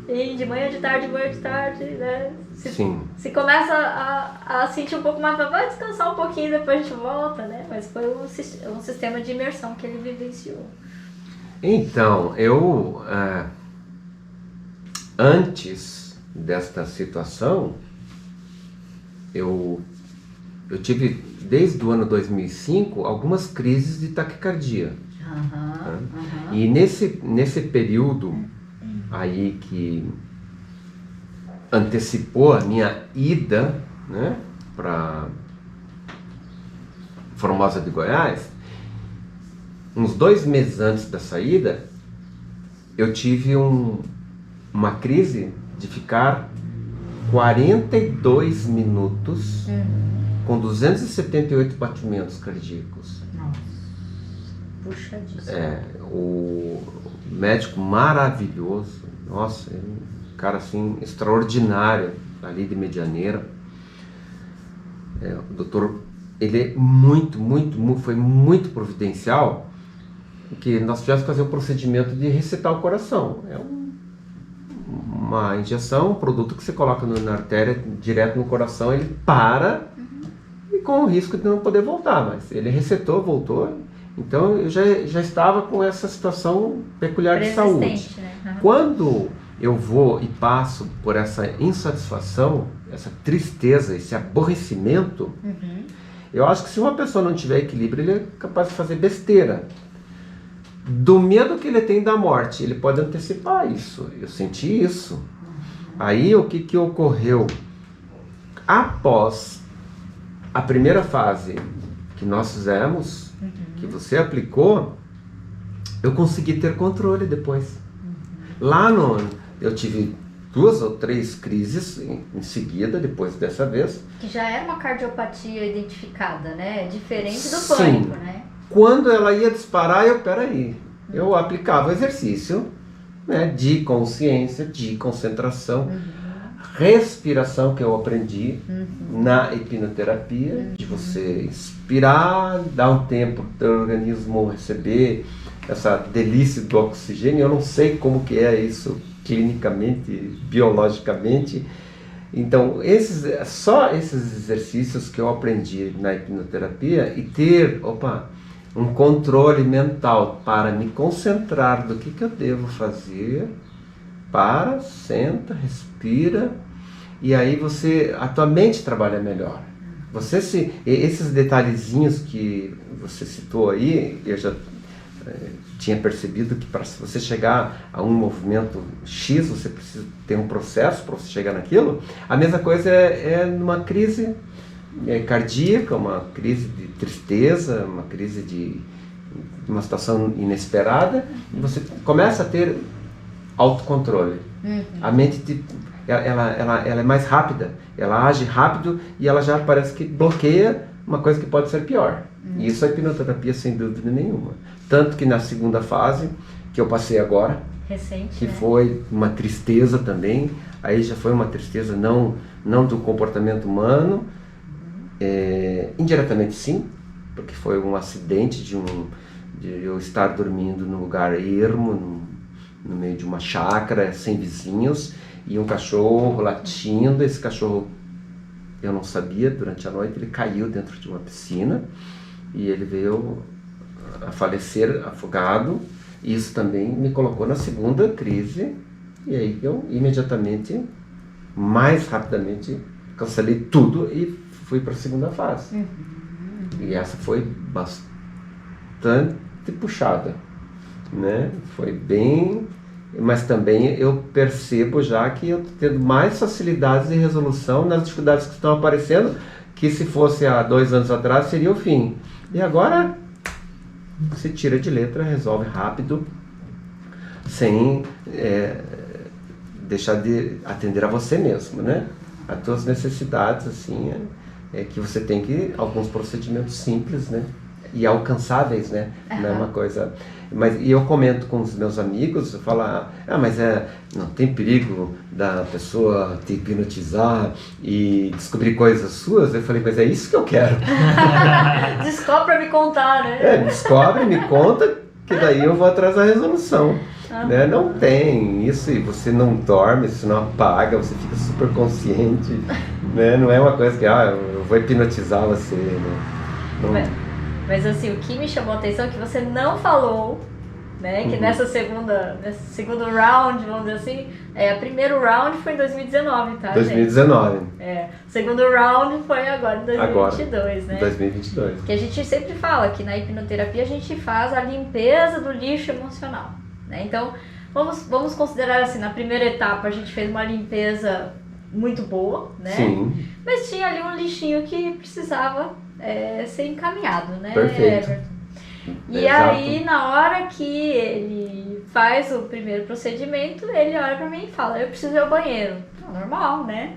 e de manhã, de tarde, né? Se começa a sentir um pouco mais, vai descansar um pouquinho, depois a gente volta, né? Mas foi um sistema de imersão que ele vivenciou. Então, eu antes desta situação, eu tive, desde o ano 2005, algumas crises de taquicardia. E nesse período aí que antecipou a minha ida, né, para Formosa de Goiás, uns 2 meses antes da saída, eu tive uma crise de ficar 42 minutos com 278 batimentos cardíacos. Nossa, puxadíssimo. O médico maravilhoso, nossa, um cara assim extraordinário ali de Medianeira, o doutor, ele é foi muito providencial, porque nós tivemos que fazer um procedimento de ressetar o coração. É uma injeção, um produto que você coloca na artéria, direto no coração, ele para, e com o risco de não poder voltar, mas ele resetou, voltou. Então eu já estava com essa situação peculiar de saúde. Né? Quando eu vou e passo por essa insatisfação, essa tristeza, esse aborrecimento, eu acho que se uma pessoa não tiver equilíbrio, ele é capaz de fazer besteira. Do medo que ele tem da morte, ele pode antecipar isso. Eu senti isso. Aí o que ocorreu? Após a primeira fase que nós fizemos, que você aplicou, eu consegui ter controle depois. Lá eu tive 2 ou 3 crises em seguida, depois dessa vez. Que já era uma cardiopatia identificada, né? Diferente do Sim. pânico, né? Quando ela ia disparar, eu aplicava o exercício, né, de consciência, de concentração, respiração, que eu aprendi na hipnoterapia, de você inspirar, dar um tempo para o organismo receber essa delícia do oxigênio. Eu não sei como que é isso clinicamente, biologicamente. Então, só esses exercícios que eu aprendi na hipnoterapia, e ter, um controle mental para me concentrar do que eu devo fazer, senta, respira, e aí a tua mente trabalha melhor. Esses detalhezinhos que você citou aí, eu já tinha percebido que para você chegar a um movimento X, você precisa ter um processo para você chegar naquilo. A mesma coisa é numa crise cardíaca, uma crise de tristeza, uma crise de uma situação inesperada, e você começa a ter autocontrole. A mente ela é mais rápida, ela age rápido e ela já parece que bloqueia uma coisa que pode ser pior. E isso é hipnoterapia, sem dúvida nenhuma. Tanto que na segunda fase, que eu passei agora, recente, que né? foi uma tristeza também, aí já foi uma tristeza não do comportamento humano, indiretamente sim, porque foi um acidente de eu estar dormindo num lugar ermo, no meio de uma chácara, sem vizinhos, e um cachorro latindo. Esse cachorro, eu não sabia, durante a noite ele caiu dentro de uma piscina e ele veio a falecer afogado. Isso também me colocou na segunda crise, e aí eu imediatamente, mais rapidamente, cancelei tudo e fui para a segunda fase. E essa foi bastante puxada, né? Foi bem, mas também eu percebo já que eu estou tendo mais facilidades de resolução nas dificuldades que estão aparecendo, que se fosse há 2 anos atrás seria o fim. E agora você tira de letra, resolve rápido, sem deixar de atender a você mesmo, né? As tuas necessidades, assim, que você tem alguns procedimentos simples, né? E alcançáveis, né? Não é uma coisa... E eu comento com os meus amigos, eu falo, mas não tem perigo da pessoa te hipnotizar e descobrir coisas suas? Eu falei, mas é isso que eu quero. Descobre pra me contar, né? Descobre, me conta, que daí eu vou atrás da resolução. Né? Não tem isso, e você não dorme, você não apaga, você fica super consciente, né? Não é uma coisa que eu vou hipnotizar você, né? Não... Mas assim, o que me chamou a atenção é que você não falou, né? Que nesse segundo round, vamos dizer assim, o primeiro round foi em 2019, tá, 2019. Gente? O segundo round foi agora em 2022, né? 2022. Que a gente sempre fala que na hipnoterapia a gente faz a limpeza do lixo emocional, né? Então, vamos considerar assim, na primeira etapa a gente fez uma limpeza muito boa, né? Sim. Mas tinha ali um lixinho que precisava ser encaminhado, né, Perfeito. Everton? E Exato. aí, na hora que ele faz o primeiro procedimento, ele olha pra mim e fala, eu preciso ir ao banheiro. Normal, né?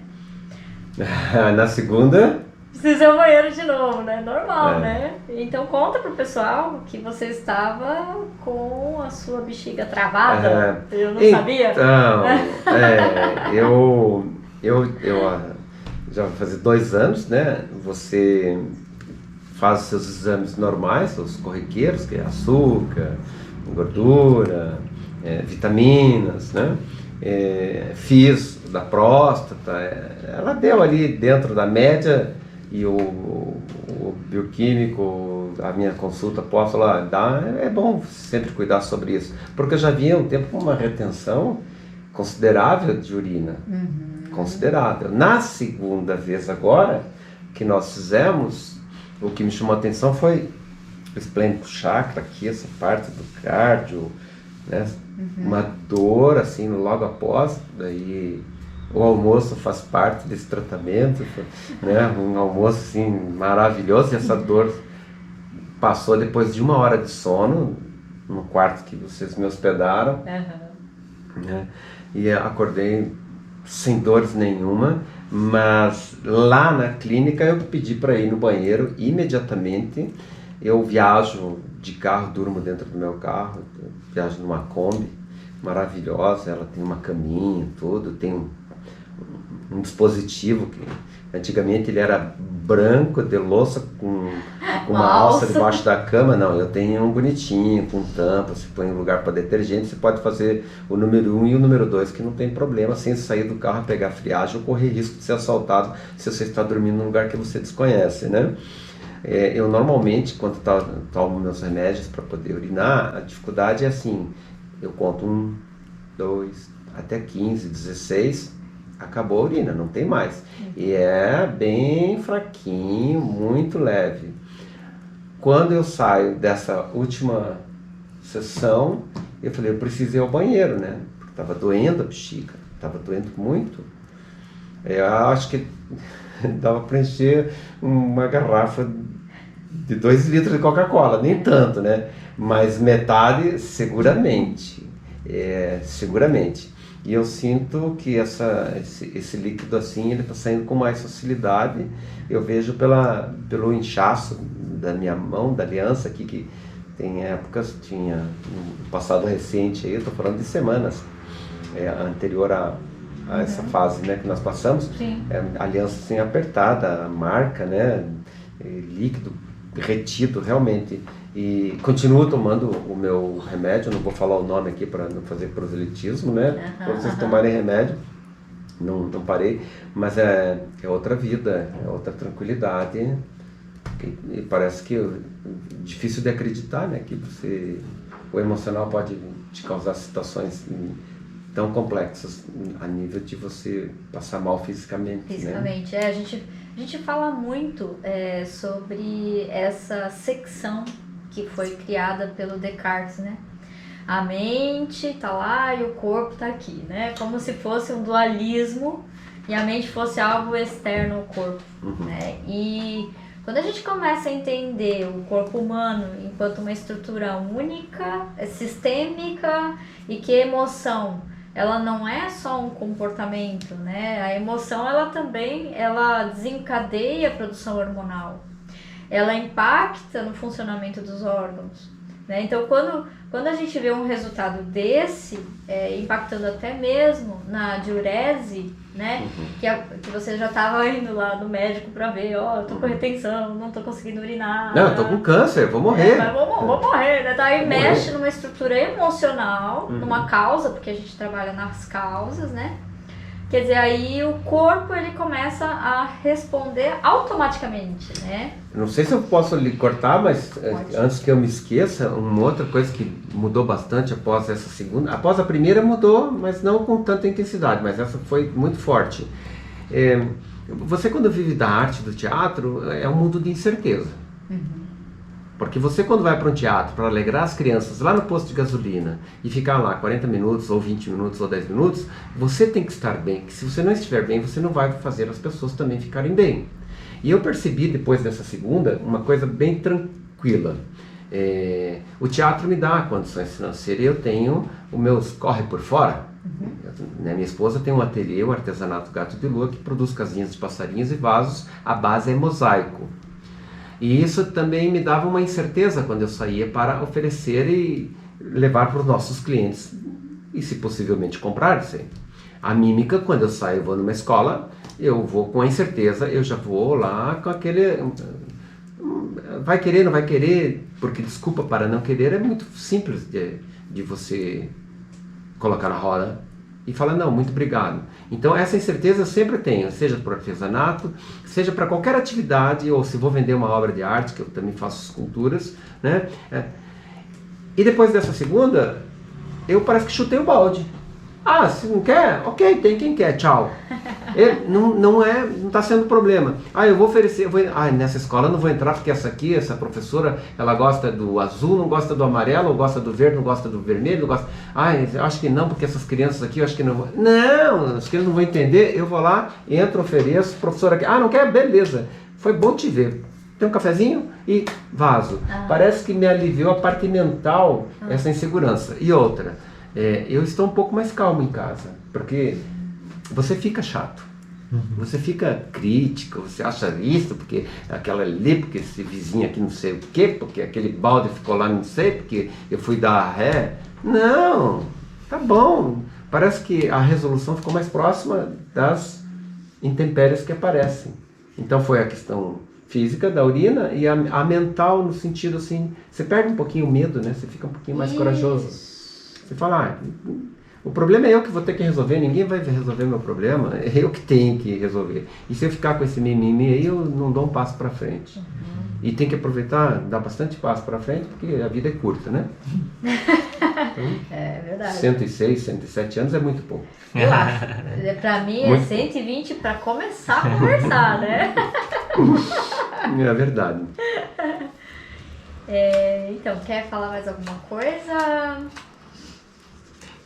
Na segunda... Preciso ir ao banheiro de novo, né? Normal, né? Então conta pro pessoal que você estava com a sua bexiga travada. Eu não sabia. Então, eu já vai fazer 2 anos, né? Você faz os seus exames normais, os corriqueiros, que é açúcar, gordura, vitaminas, né? Fiz da próstata, ela deu ali dentro da média e o bioquímico, a minha consulta pós falar, é bom sempre cuidar sobre isso, porque eu já vinha um tempo com uma retenção considerável de urina, considerável. Na segunda vez agora que nós fizemos, o que me chamou a atenção foi o esplênico chakra aqui, essa parte do cardio, né? Uma dor assim logo após, daí o almoço faz parte desse tratamento, né? Um almoço assim maravilhoso, e essa dor passou depois de 1 hora de sono no quarto que vocês me hospedaram, né? E acordei sem dores nenhuma, mas lá na clínica eu pedi para ir no banheiro imediatamente. Eu viajo de carro, durmo dentro do meu carro, viajo numa Kombi maravilhosa, ela tem uma caminha, tudo, tem um dispositivo que antigamente ele era branco, de louça, com uma alça debaixo da cama. Não, eu tenho um bonitinho, com tampa, você põe um lugar para detergente, você pode fazer o número 1 e o número 2, que não tem problema, sem sair do carro, pegar friagem ou correr risco de ser assaltado se você está dormindo num lugar que você desconhece, né? Eu normalmente, quando tomo meus remédios para poder urinar, a dificuldade é assim, eu conto 1, 2, até 15, 16, acabou a urina, não tem mais. E é bem fraquinho, muito leve. Quando eu saio dessa última sessão, eu falei, eu preciso ir ao banheiro, né? Porque estava doendo a bexiga, estava doendo muito. Eu acho que dava para encher uma garrafa de 2 litros de Coca-Cola, nem tanto, né? Mas metade, seguramente. Seguramente. E eu sinto que esse líquido assim, ele está saindo com mais facilidade. Eu vejo pelo inchaço da minha mão, da aliança aqui, que tem épocas, tinha um passado recente aí, eu estou falando de semanas, anterior a essa fase, né, que nós passamos. A aliança assim apertada, a marca, né, líquido retido realmente. E continuo tomando o meu remédio, não vou falar o nome aqui para não fazer proselitismo, né? Para vocês tomarem remédio, não parei, mas é outra vida, é outra tranquilidade. E parece que difícil de acreditar, né? Que o emocional pode te causar situações tão complexas a nível de você passar mal fisicamente. Né? A gente fala muito sobre essa secção que foi criada pelo Descartes, né? A mente tá lá e o corpo tá aqui, né? Como se fosse um dualismo e a mente fosse algo externo ao corpo, né? E quando a gente começa a entender o corpo humano enquanto uma estrutura única, sistêmica, e que a emoção, ela não é só um comportamento, né? A emoção, ela também desencadeia a produção hormonal. Ela impacta no funcionamento dos órgãos, né? Então, quando a gente vê um resultado desse, impactando até mesmo na diurese, né? Que você já estava indo lá no médico para ver, eu tô com retenção, não tô conseguindo urinar. Não, eu tô com câncer, vou morrer. Vou morrer, né? Daí mexe numa estrutura emocional, numa causa, porque a gente trabalha nas causas, né? Quer dizer, aí o corpo ele começa a responder automaticamente, né? Não sei se eu posso lhe cortar, mas antes que eu me esqueça, uma outra coisa que mudou bastante após essa segunda... Após a primeira mudou, mas não com tanta intensidade, mas essa foi muito forte. Você, quando vive da arte, do teatro, é um mundo de incerteza. Porque você, quando vai para um teatro para alegrar as crianças lá no posto de gasolina e ficar lá 40 minutos, ou 20 minutos, ou 10 minutos, você tem que estar bem. Que se você não estiver bem, você não vai fazer as pessoas também ficarem bem. E eu percebi, depois dessa segunda, uma coisa bem tranquila. O teatro me dá condições financeiras e eu tenho os meus corre por fora. Minha esposa tem um ateliê, o Artesanato Gato de Lua, que produz casinhas de passarinhos e vasos. A base é mosaico. E isso também me dava uma incerteza quando eu saía para oferecer e levar para os nossos clientes. E se possivelmente comprar, sei. A mímica, quando eu saio e vou numa escola, eu vou com a incerteza, eu já vou lá com aquele... Vai querer, não vai querer, porque desculpa para não querer é muito simples de você colocar na roda e falar, não, muito obrigado. Então essa incerteza eu sempre tenho, seja por artesanato, seja para qualquer atividade, ou se vou vender uma obra de arte, que eu também faço esculturas, né? E depois dessa segunda, eu parece que chutei o balde. Ah, se não quer, ok, tem quem quer, tchau. Não está sendo problema. Ah, eu vou oferecer, nessa escola eu não vou entrar porque essa professora, ela gosta do azul, não gosta do amarelo, ou gosta do verde, não gosta do vermelho, não gosta... eu acho que não, porque essas crianças aqui, eu acho que não vão... Não, acho que eles não vão entender, eu vou lá, entro, ofereço, professora aqui, não quer? Beleza, foi bom te ver. Tem um cafezinho e vaso. Parece que me aliviou a parte mental, essa insegurança. E outra... eu estou um pouco mais calmo em casa, porque você fica chato, você fica crítico, você acha isso, porque aquela ali, porque esse vizinho aqui não sei o quê, porque aquele balde ficou lá não sei, porque eu fui dar ré. Não, tá bom, parece que a resolução ficou mais próxima das intempéries que aparecem. Então foi a questão física da urina e a mental no sentido assim, você perde um pouquinho o medo, né? Você fica um pouquinho mais corajoso. Você fala, o problema é eu que vou ter que resolver, ninguém vai resolver meu problema, é eu que tenho que resolver. E se eu ficar com esse mimimi aí, eu não dou um passo para frente. E tem que aproveitar, dar bastante passo para frente, porque a vida é curta, né? Então, é verdade. 106, 107 anos é muito pouco. Eu acho. Para mim muito é 120 para começar a conversar, né? É verdade. Então, quer falar mais alguma coisa?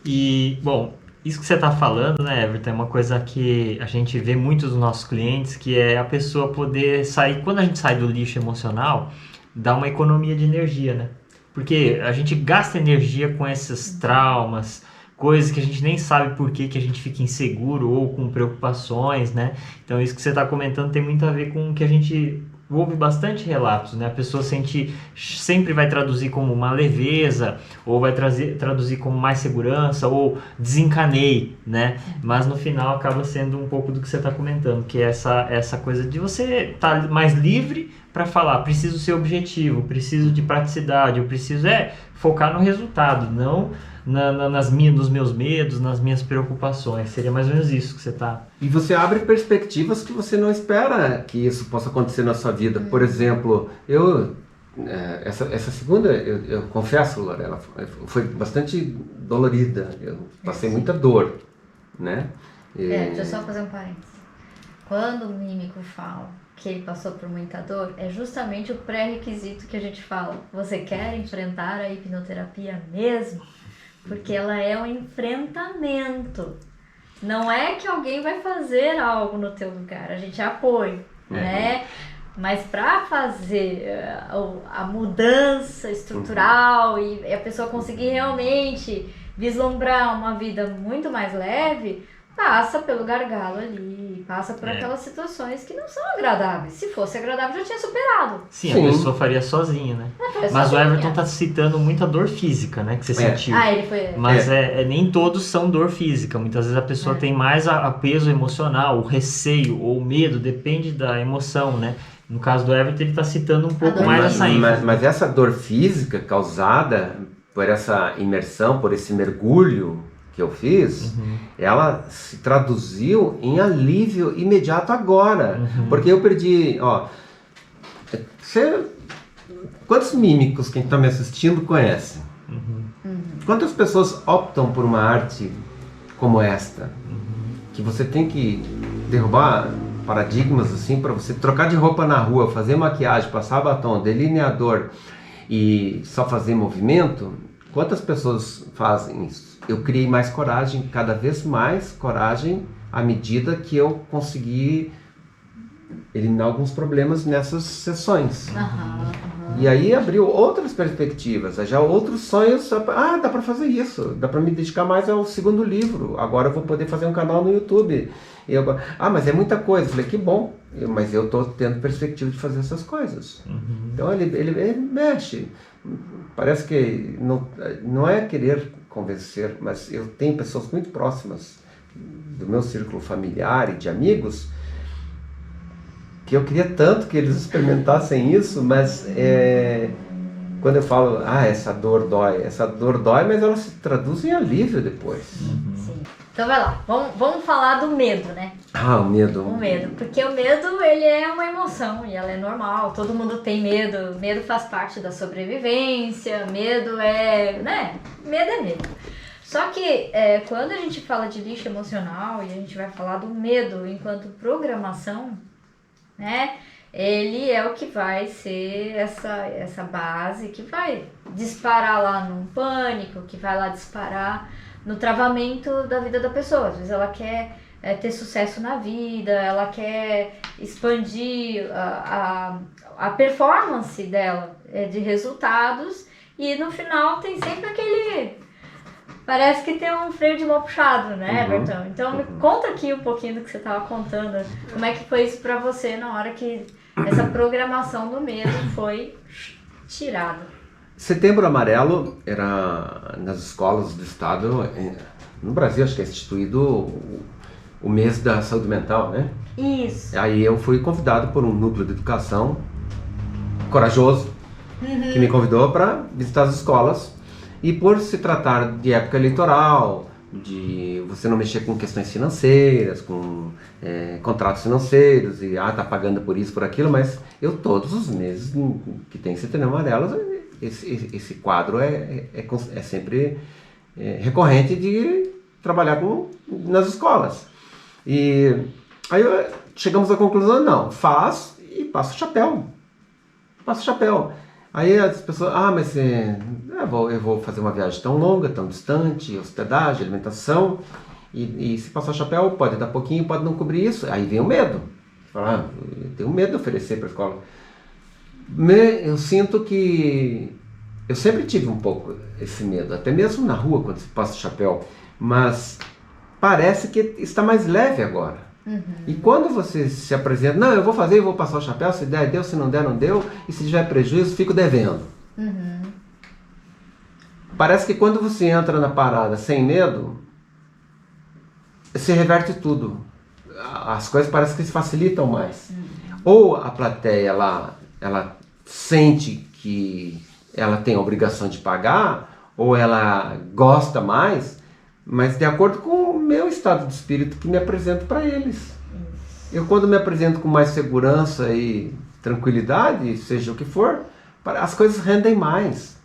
E, bom, isso que você está falando, né, Everton, é uma coisa que a gente vê muito dos nossos clientes, que é a pessoa poder sair, quando a gente sai do lixo emocional, dá uma economia de energia, né? Porque a gente gasta energia com esses traumas, coisas que a gente nem sabe por que a gente fica inseguro ou com preocupações, né? Então isso que você está comentando tem muito a ver com o que a gente... Houve bastante relatos, né? A pessoa sempre vai traduzir como uma leveza, ou vai traduzir como mais segurança, ou desencanei, né? Mas no final acaba sendo um pouco do que você está comentando, que é essa coisa de você estar mais livre para falar, preciso ser objetivo, preciso de praticidade, eu preciso focar no resultado, não nos meus medos, nas minhas preocupações. Seria mais ou menos isso que você está... E você abre perspectivas que você não espera que isso possa acontecer na sua vida. Por exemplo, essa segunda, eu confesso, Lorela, foi bastante dolorida. Eu passei muita dor, né? Deixa eu só fazer um parênteses. Quando o mímico fala que ele passou por muita dor, é justamente o pré-requisito que a gente fala. Você quer enfrentar a hipnoterapia mesmo? Porque ela é um enfrentamento. Não é que alguém vai fazer algo no teu lugar, a gente apoia, né? Mas para fazer a mudança estrutural e a pessoa conseguir realmente vislumbrar uma vida muito mais leve, passa pelo gargalo ali, passa por aquelas situações que não são agradáveis. Se fosse agradável, já tinha superado. Sim, a pessoa faria sozinha, né? Mas o Everton tá citando muita dor física, né? Que você sentiu. Ele foi... Mas nem todos são dor física. Muitas vezes a pessoa tem mais a peso emocional, o receio ou o medo, depende da emoção, né? No caso do Everton, ele tá citando um pouco mais essa ênfase. Mas essa dor física causada por essa imersão, por esse mergulho que eu fiz, ela se traduziu em alívio imediato agora. Porque eu perdi, quantos mímicos quem está me assistindo conhece? Quantas pessoas optam por uma arte como esta? Que você tem que derrubar paradigmas assim, para você trocar de roupa na rua, fazer maquiagem, passar batom, delineador e só fazer movimento. Quantas pessoas fazem isso? Eu criei mais coragem, cada vez mais coragem, à medida que eu consegui eliminar alguns problemas nessas sessões. E aí abriu outras perspectivas, já outros sonhos. Dá para fazer isso, dá para me dedicar mais ao segundo livro. Agora eu vou poder fazer um canal no YouTube. Mas é muita coisa. Eu falei, que bom, mas eu estou tendo perspectiva de fazer essas coisas. Então ele mexe. Parece que não é querer convencer, mas eu tenho pessoas muito próximas do meu círculo familiar e de amigos que eu queria tanto que eles experimentassem isso, mas quando eu falo, essa dor dói, mas ela se traduz em alívio depois. Sim. Então vai lá, vamos falar do medo, né? O medo. O medo, porque o medo, ele é uma emoção e ela é normal, todo mundo tem medo, medo faz parte da sobrevivência, medo é, né? Medo é medo. Só que quando a gente fala de lixo emocional e a gente vai falar do medo enquanto programação, né? Ele é o que vai ser essa base que vai disparar lá num pânico, que vai lá disparar no travamento da vida da pessoa. Às vezes ela quer ter sucesso na vida, ela quer expandir a performance dela de resultados e no final tem sempre aquele... Parece que tem um freio de mão puxado, né, Bertão? Então me conta aqui um pouquinho do que você estava contando. Como é que foi isso para você na hora que essa programação do medo foi tirada? Setembro Amarelo era nas escolas do estado, no Brasil acho que é instituído o mês da saúde mental, né? Isso. Aí eu fui convidado por um núcleo de educação corajoso que me convidou para visitar as escolas. E por se tratar de época eleitoral, de você não mexer com questões financeiras, com contratos financeiros, e tá pagando por isso, por aquilo, mas eu todos os meses que tem Setembro Amarelo, esse quadro é sempre recorrente de trabalhar nas escolas. E aí chegamos à conclusão, não, faz e passa o chapéu. Passa o chapéu. Aí as pessoas, mas eu vou fazer uma viagem tão longa, tão distante, hospedagem, alimentação, e se passar o chapéu, pode dar pouquinho, pode não cobrir isso. Aí vem o medo. Eu tenho medo de oferecer para a escola. Eu sinto que eu sempre tive um pouco esse medo, até mesmo na rua, quando se passa o chapéu, mas parece que está mais leve agora. E quando você se apresenta, não, eu vou fazer e vou passar o chapéu, se der, deu, se não der, não deu, e se tiver prejuízo, fico devendo. Parece que quando você entra na parada sem medo, se reverte tudo. As coisas parecem que se facilitam mais. Ou a plateia, ela sente que ela tem a obrigação de pagar, ou ela gosta mais, mas de acordo com o meu estado de espírito que me apresento para eles. Eu, quando me apresento com mais segurança e tranquilidade, seja o que for, as coisas rendem mais.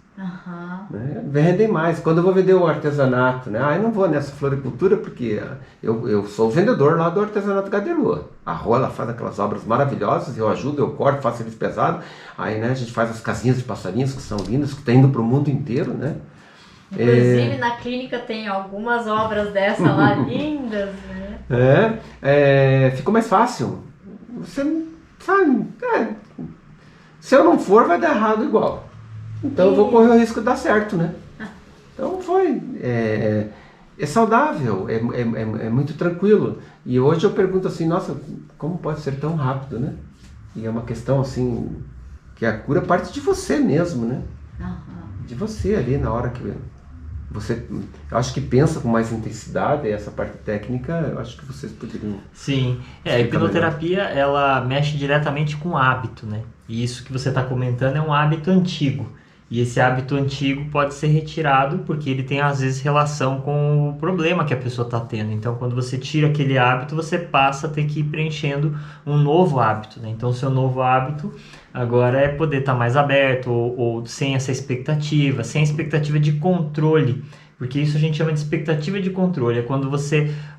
Né? Rendem mais. Quando eu vou vender o artesanato, né? Eu não vou nessa floricultura porque eu sou o vendedor lá do artesanato Gadelua. A Rô, ela faz aquelas obras maravilhosas, eu ajudo, eu corto, faço eles pesados. Aí, né, a gente faz as casinhas de passarinhos que são lindas, que estão indo para o mundo inteiro, né? Inclusive na clínica tem algumas obras dessa lá lindas, né? Ficou mais fácil. Você sabe, se eu não for, vai dar errado igual. Então eu vou correr o risco de dar certo, né? Então foi. É saudável, é muito tranquilo. E hoje eu pergunto assim, nossa, como pode ser tão rápido, né? E é uma questão assim, que a cura parte de você mesmo, né? De você ali na hora que você, eu acho que pensa com mais intensidade, essa parte técnica, eu acho que vocês poderiam... Sim, a hipnoterapia, ela mexe diretamente com o hábito, né? E isso que você está comentando é um hábito antigo. E esse hábito antigo pode ser retirado porque ele tem, às vezes, relação com o problema que a pessoa está tendo. Então, quando você tira aquele hábito, você passa a ter que ir preenchendo um novo hábito, né? Então, o seu novo hábito agora é poder estar mais aberto ou sem essa expectativa, sem a expectativa de controle. Porque isso a gente chama de expectativa de controle. É quando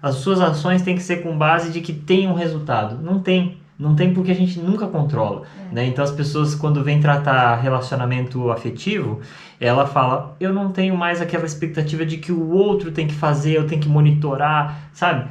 as suas ações têm que ser com base de que tem um resultado. Não tem. Não tem porque a gente nunca controla, né? Então as pessoas, quando vêm tratar relacionamento afetivo, ela fala, eu não tenho mais aquela expectativa de que o outro tem que fazer, eu tenho que monitorar, sabe?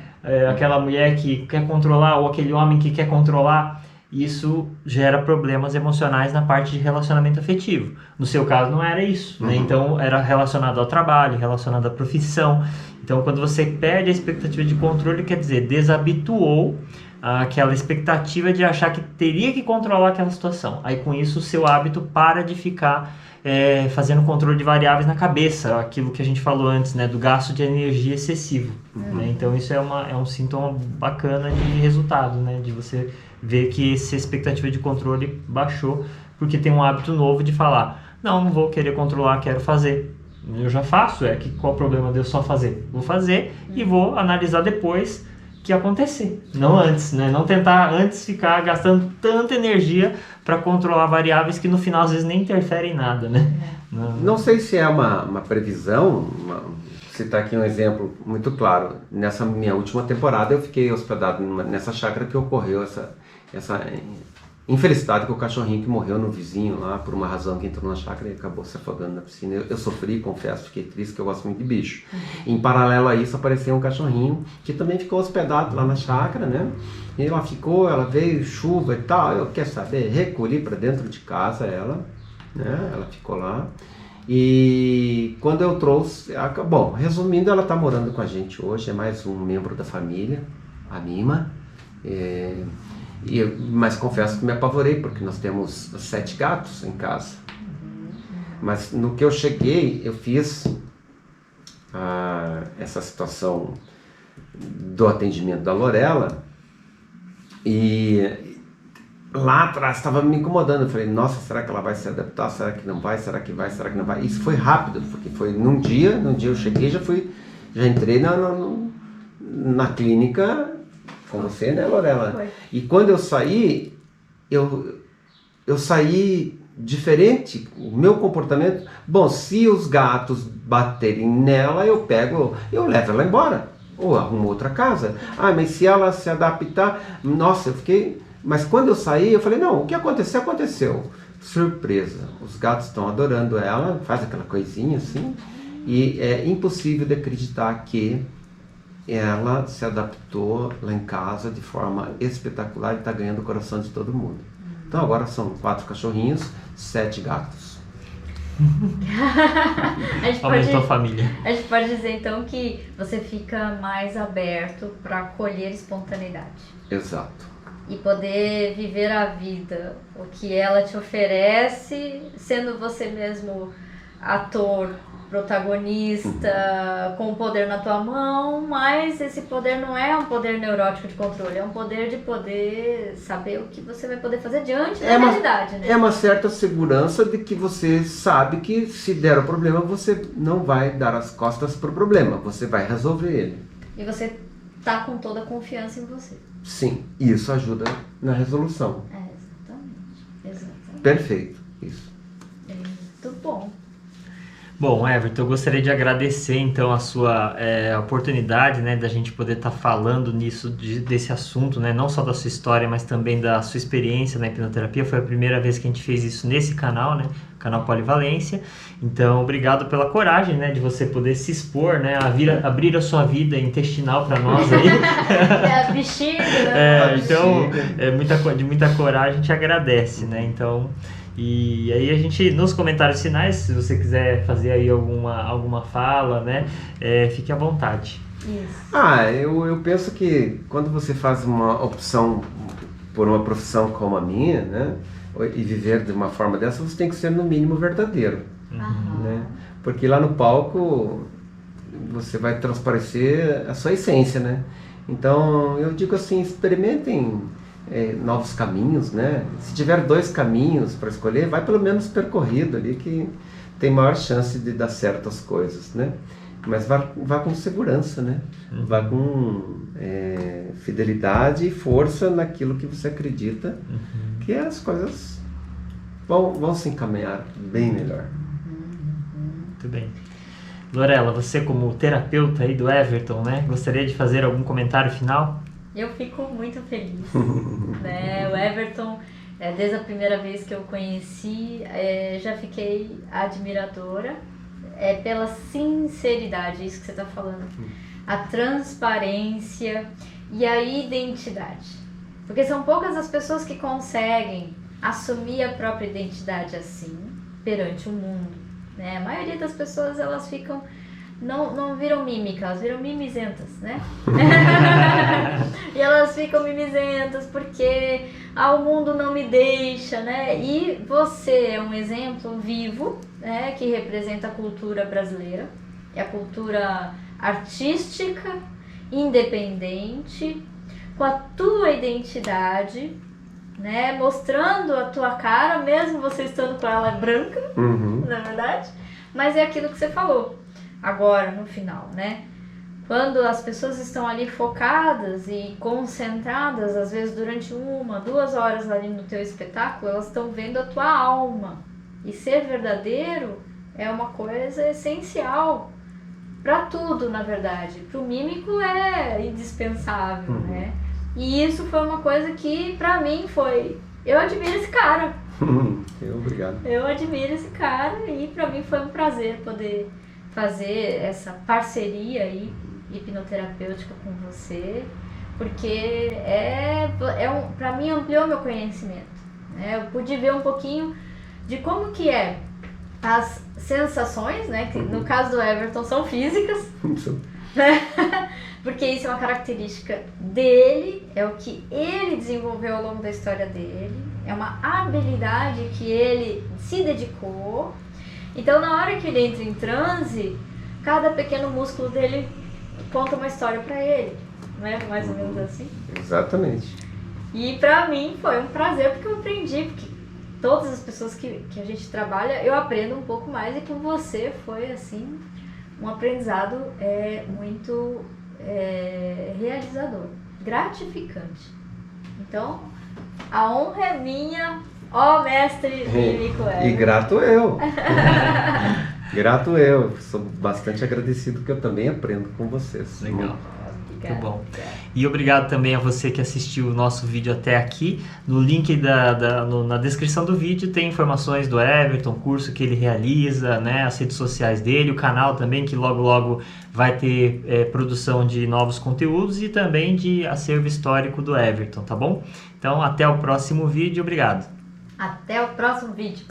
Aquela mulher que quer controlar ou aquele homem que quer controlar. Isso gera problemas emocionais na parte de relacionamento afetivo. No seu caso não era isso, né? Então era relacionado ao trabalho, relacionado à profissão. Então quando você perde a expectativa de controle, quer dizer, desabituou aquela expectativa de achar que teria que controlar aquela situação. Aí com isso o seu hábito para de ficar fazendo controle de variáveis na cabeça, aquilo que a gente falou antes, né, do gasto de energia excessivo. Né? Então isso é um sintoma bacana de resultado, né, de você vê que essa expectativa de controle baixou, porque tem um hábito novo de falar, não vou querer controlar, quero fazer. Eu já faço, qual o problema de eu só fazer? Vou fazer e vou analisar depois que acontecer, não antes, né? Não tentar antes ficar gastando tanta energia para controlar variáveis que no final às vezes nem interferem em nada, né? Não sei se é uma previsão, citar aqui um exemplo muito claro. Nessa minha última temporada eu fiquei hospedado nessa chácara que ocorreu essa infelicidade, que o cachorrinho que morreu no vizinho lá, por uma razão que entrou na chácara e acabou se afogando na piscina. Eu sofri, confesso, fiquei triste, que eu gosto muito de bicho. Em paralelo a isso, apareceu um cachorrinho que também ficou hospedado lá na chácara, né? E ela veio, chuva e tal, eu quero saber, recolhi para dentro de casa ela, né? Ela ficou lá. E quando eu trouxe, bom, resumindo, ela está morando com a gente hoje, é mais um membro da família, a Mima. Mas confesso que me apavorei, porque nós temos 7 gatos em casa. Mas no que eu cheguei, eu fiz essa situação do atendimento da Lorela, e lá atrás estava me incomodando. Eu falei, nossa, será que ela vai se adaptar? Será que não vai? Será que vai? Será que não vai? Isso foi rápido, porque foi num dia eu cheguei, já entrei na clínica com você, né, Lorela? Foi. E quando eu saí, eu saí diferente, o meu comportamento. Bom, se os gatos baterem nela, eu levo ela embora, ou arrumo outra casa. Mas se ela se adaptar, nossa, eu fiquei... Mas quando eu saí, eu falei, não, o que aconteceu, aconteceu. Surpresa, os gatos estão adorando ela, faz aquela coisinha assim, e é impossível de acreditar que ela se adaptou lá em casa de forma espetacular e está ganhando o coração de todo mundo. Então agora são 4 cachorrinhos, 7 gatos. Aumentou a família. A gente pode dizer então que você fica mais aberto para acolher espontaneidade. Exato. E poder viver a vida, o que ela te oferece, sendo você mesmo ator, protagonista, com o poder na tua mão, mas esse poder não é um poder neurótico de controle, é um poder de poder saber o que você vai poder fazer diante da realidade, né? É uma certa segurança de que você sabe que se der o problema, você não vai dar as costas para o problema, você vai resolver ele. E você tá com toda a confiança em você. Sim, isso ajuda na resolução. Exatamente. Perfeito, isso. Muito bom. Bom, Everton, eu gostaria de agradecer então a sua oportunidade, né, da gente poder estar falando desse assunto, né, não só da sua história, mas também da sua experiência na hipnoterapia. Foi a primeira vez que a gente fez isso nesse canal, né, canal Polivalência. Então, obrigado pela coragem, né, de você poder se expor, né, abrir a sua vida intestinal para nós aí. A bexiga, né? Então, de muita coragem, a gente agradece, né, então... E aí a gente, nos comentários finais, se você quiser fazer aí alguma fala, né, fique à vontade. Isso. Eu penso que quando você faz uma opção por uma profissão como a minha, né, e viver de uma forma dessa, você tem que ser no mínimo verdadeiro, né? Porque lá no palco você vai transparecer a sua essência, né? Então eu digo assim, experimentem novos caminhos, né? Se tiver 2 caminhos para escolher, vai pelo menos percorrido ali, que tem maior chance de dar certo as coisas, né? Mas vá com segurança, né? Vá com fidelidade e força naquilo que você acredita, que as coisas vão se encaminhar bem melhor. Muito bem. Lorela, você como terapeuta aí do Everton, né? Gostaria de fazer algum comentário final? Eu fico muito feliz, né? O Everton, desde a primeira vez que eu conheci, já fiquei admiradora, pela sinceridade, isso que você está falando, a transparência e a identidade. Porque são poucas as pessoas que conseguem assumir a própria identidade assim, perante o mundo, né? A maioria das pessoas, elas ficam... Não viram mímica, elas viram mimizentas, né? E elas ficam mimizentas porque o mundo não me deixa, né? E você é um exemplo vivo, né, que representa a cultura brasileira, é a cultura artística, independente, com a tua identidade, né? Mostrando a tua cara, mesmo você estando com ela branca, na verdade. Mas é aquilo que você falou agora, no final, né? Quando as pessoas estão ali focadas e concentradas, às vezes durante 1, 2 horas ali no teu espetáculo, elas estão vendo a tua alma. E ser verdadeiro é uma coisa essencial para tudo, na verdade. Para o mímico é indispensável, né? E isso foi uma coisa que para mim foi... Eu admiro esse cara. Obrigado. Eu admiro esse cara e para mim foi um prazer poder fazer essa parceria aí hipnoterapêutica com você, porque para mim ampliou meu conhecimento, né? Eu pude ver um pouquinho de como que é as sensações, né? Que no caso do Everton são físicas, né? Porque isso é uma característica dele, é o que ele desenvolveu ao longo da história dele, é uma habilidade que ele se dedicou. Então, na hora que ele entra em transe, cada pequeno músculo dele conta uma história pra ele, não é mais ou menos assim? Exatamente. E pra mim foi um prazer, porque eu aprendi, porque todas as pessoas que a gente trabalha, eu aprendo um pouco mais, e com você foi assim, um aprendizado muito realizador, gratificante. Então, a honra é minha, ó mestre mímico Everton. E grato eu. Grato eu, sou bastante agradecido que eu também aprendo com vocês. Legal. Muito bom. E obrigado também a você que assistiu o nosso vídeo até aqui. No link na descrição do vídeo tem informações do Everton, o curso que ele realiza, né, as redes sociais dele, o canal também, que logo vai ter produção de novos conteúdos e também de acervo histórico do Everton, tá bom? Então até o próximo vídeo, obrigado. Até o próximo vídeo.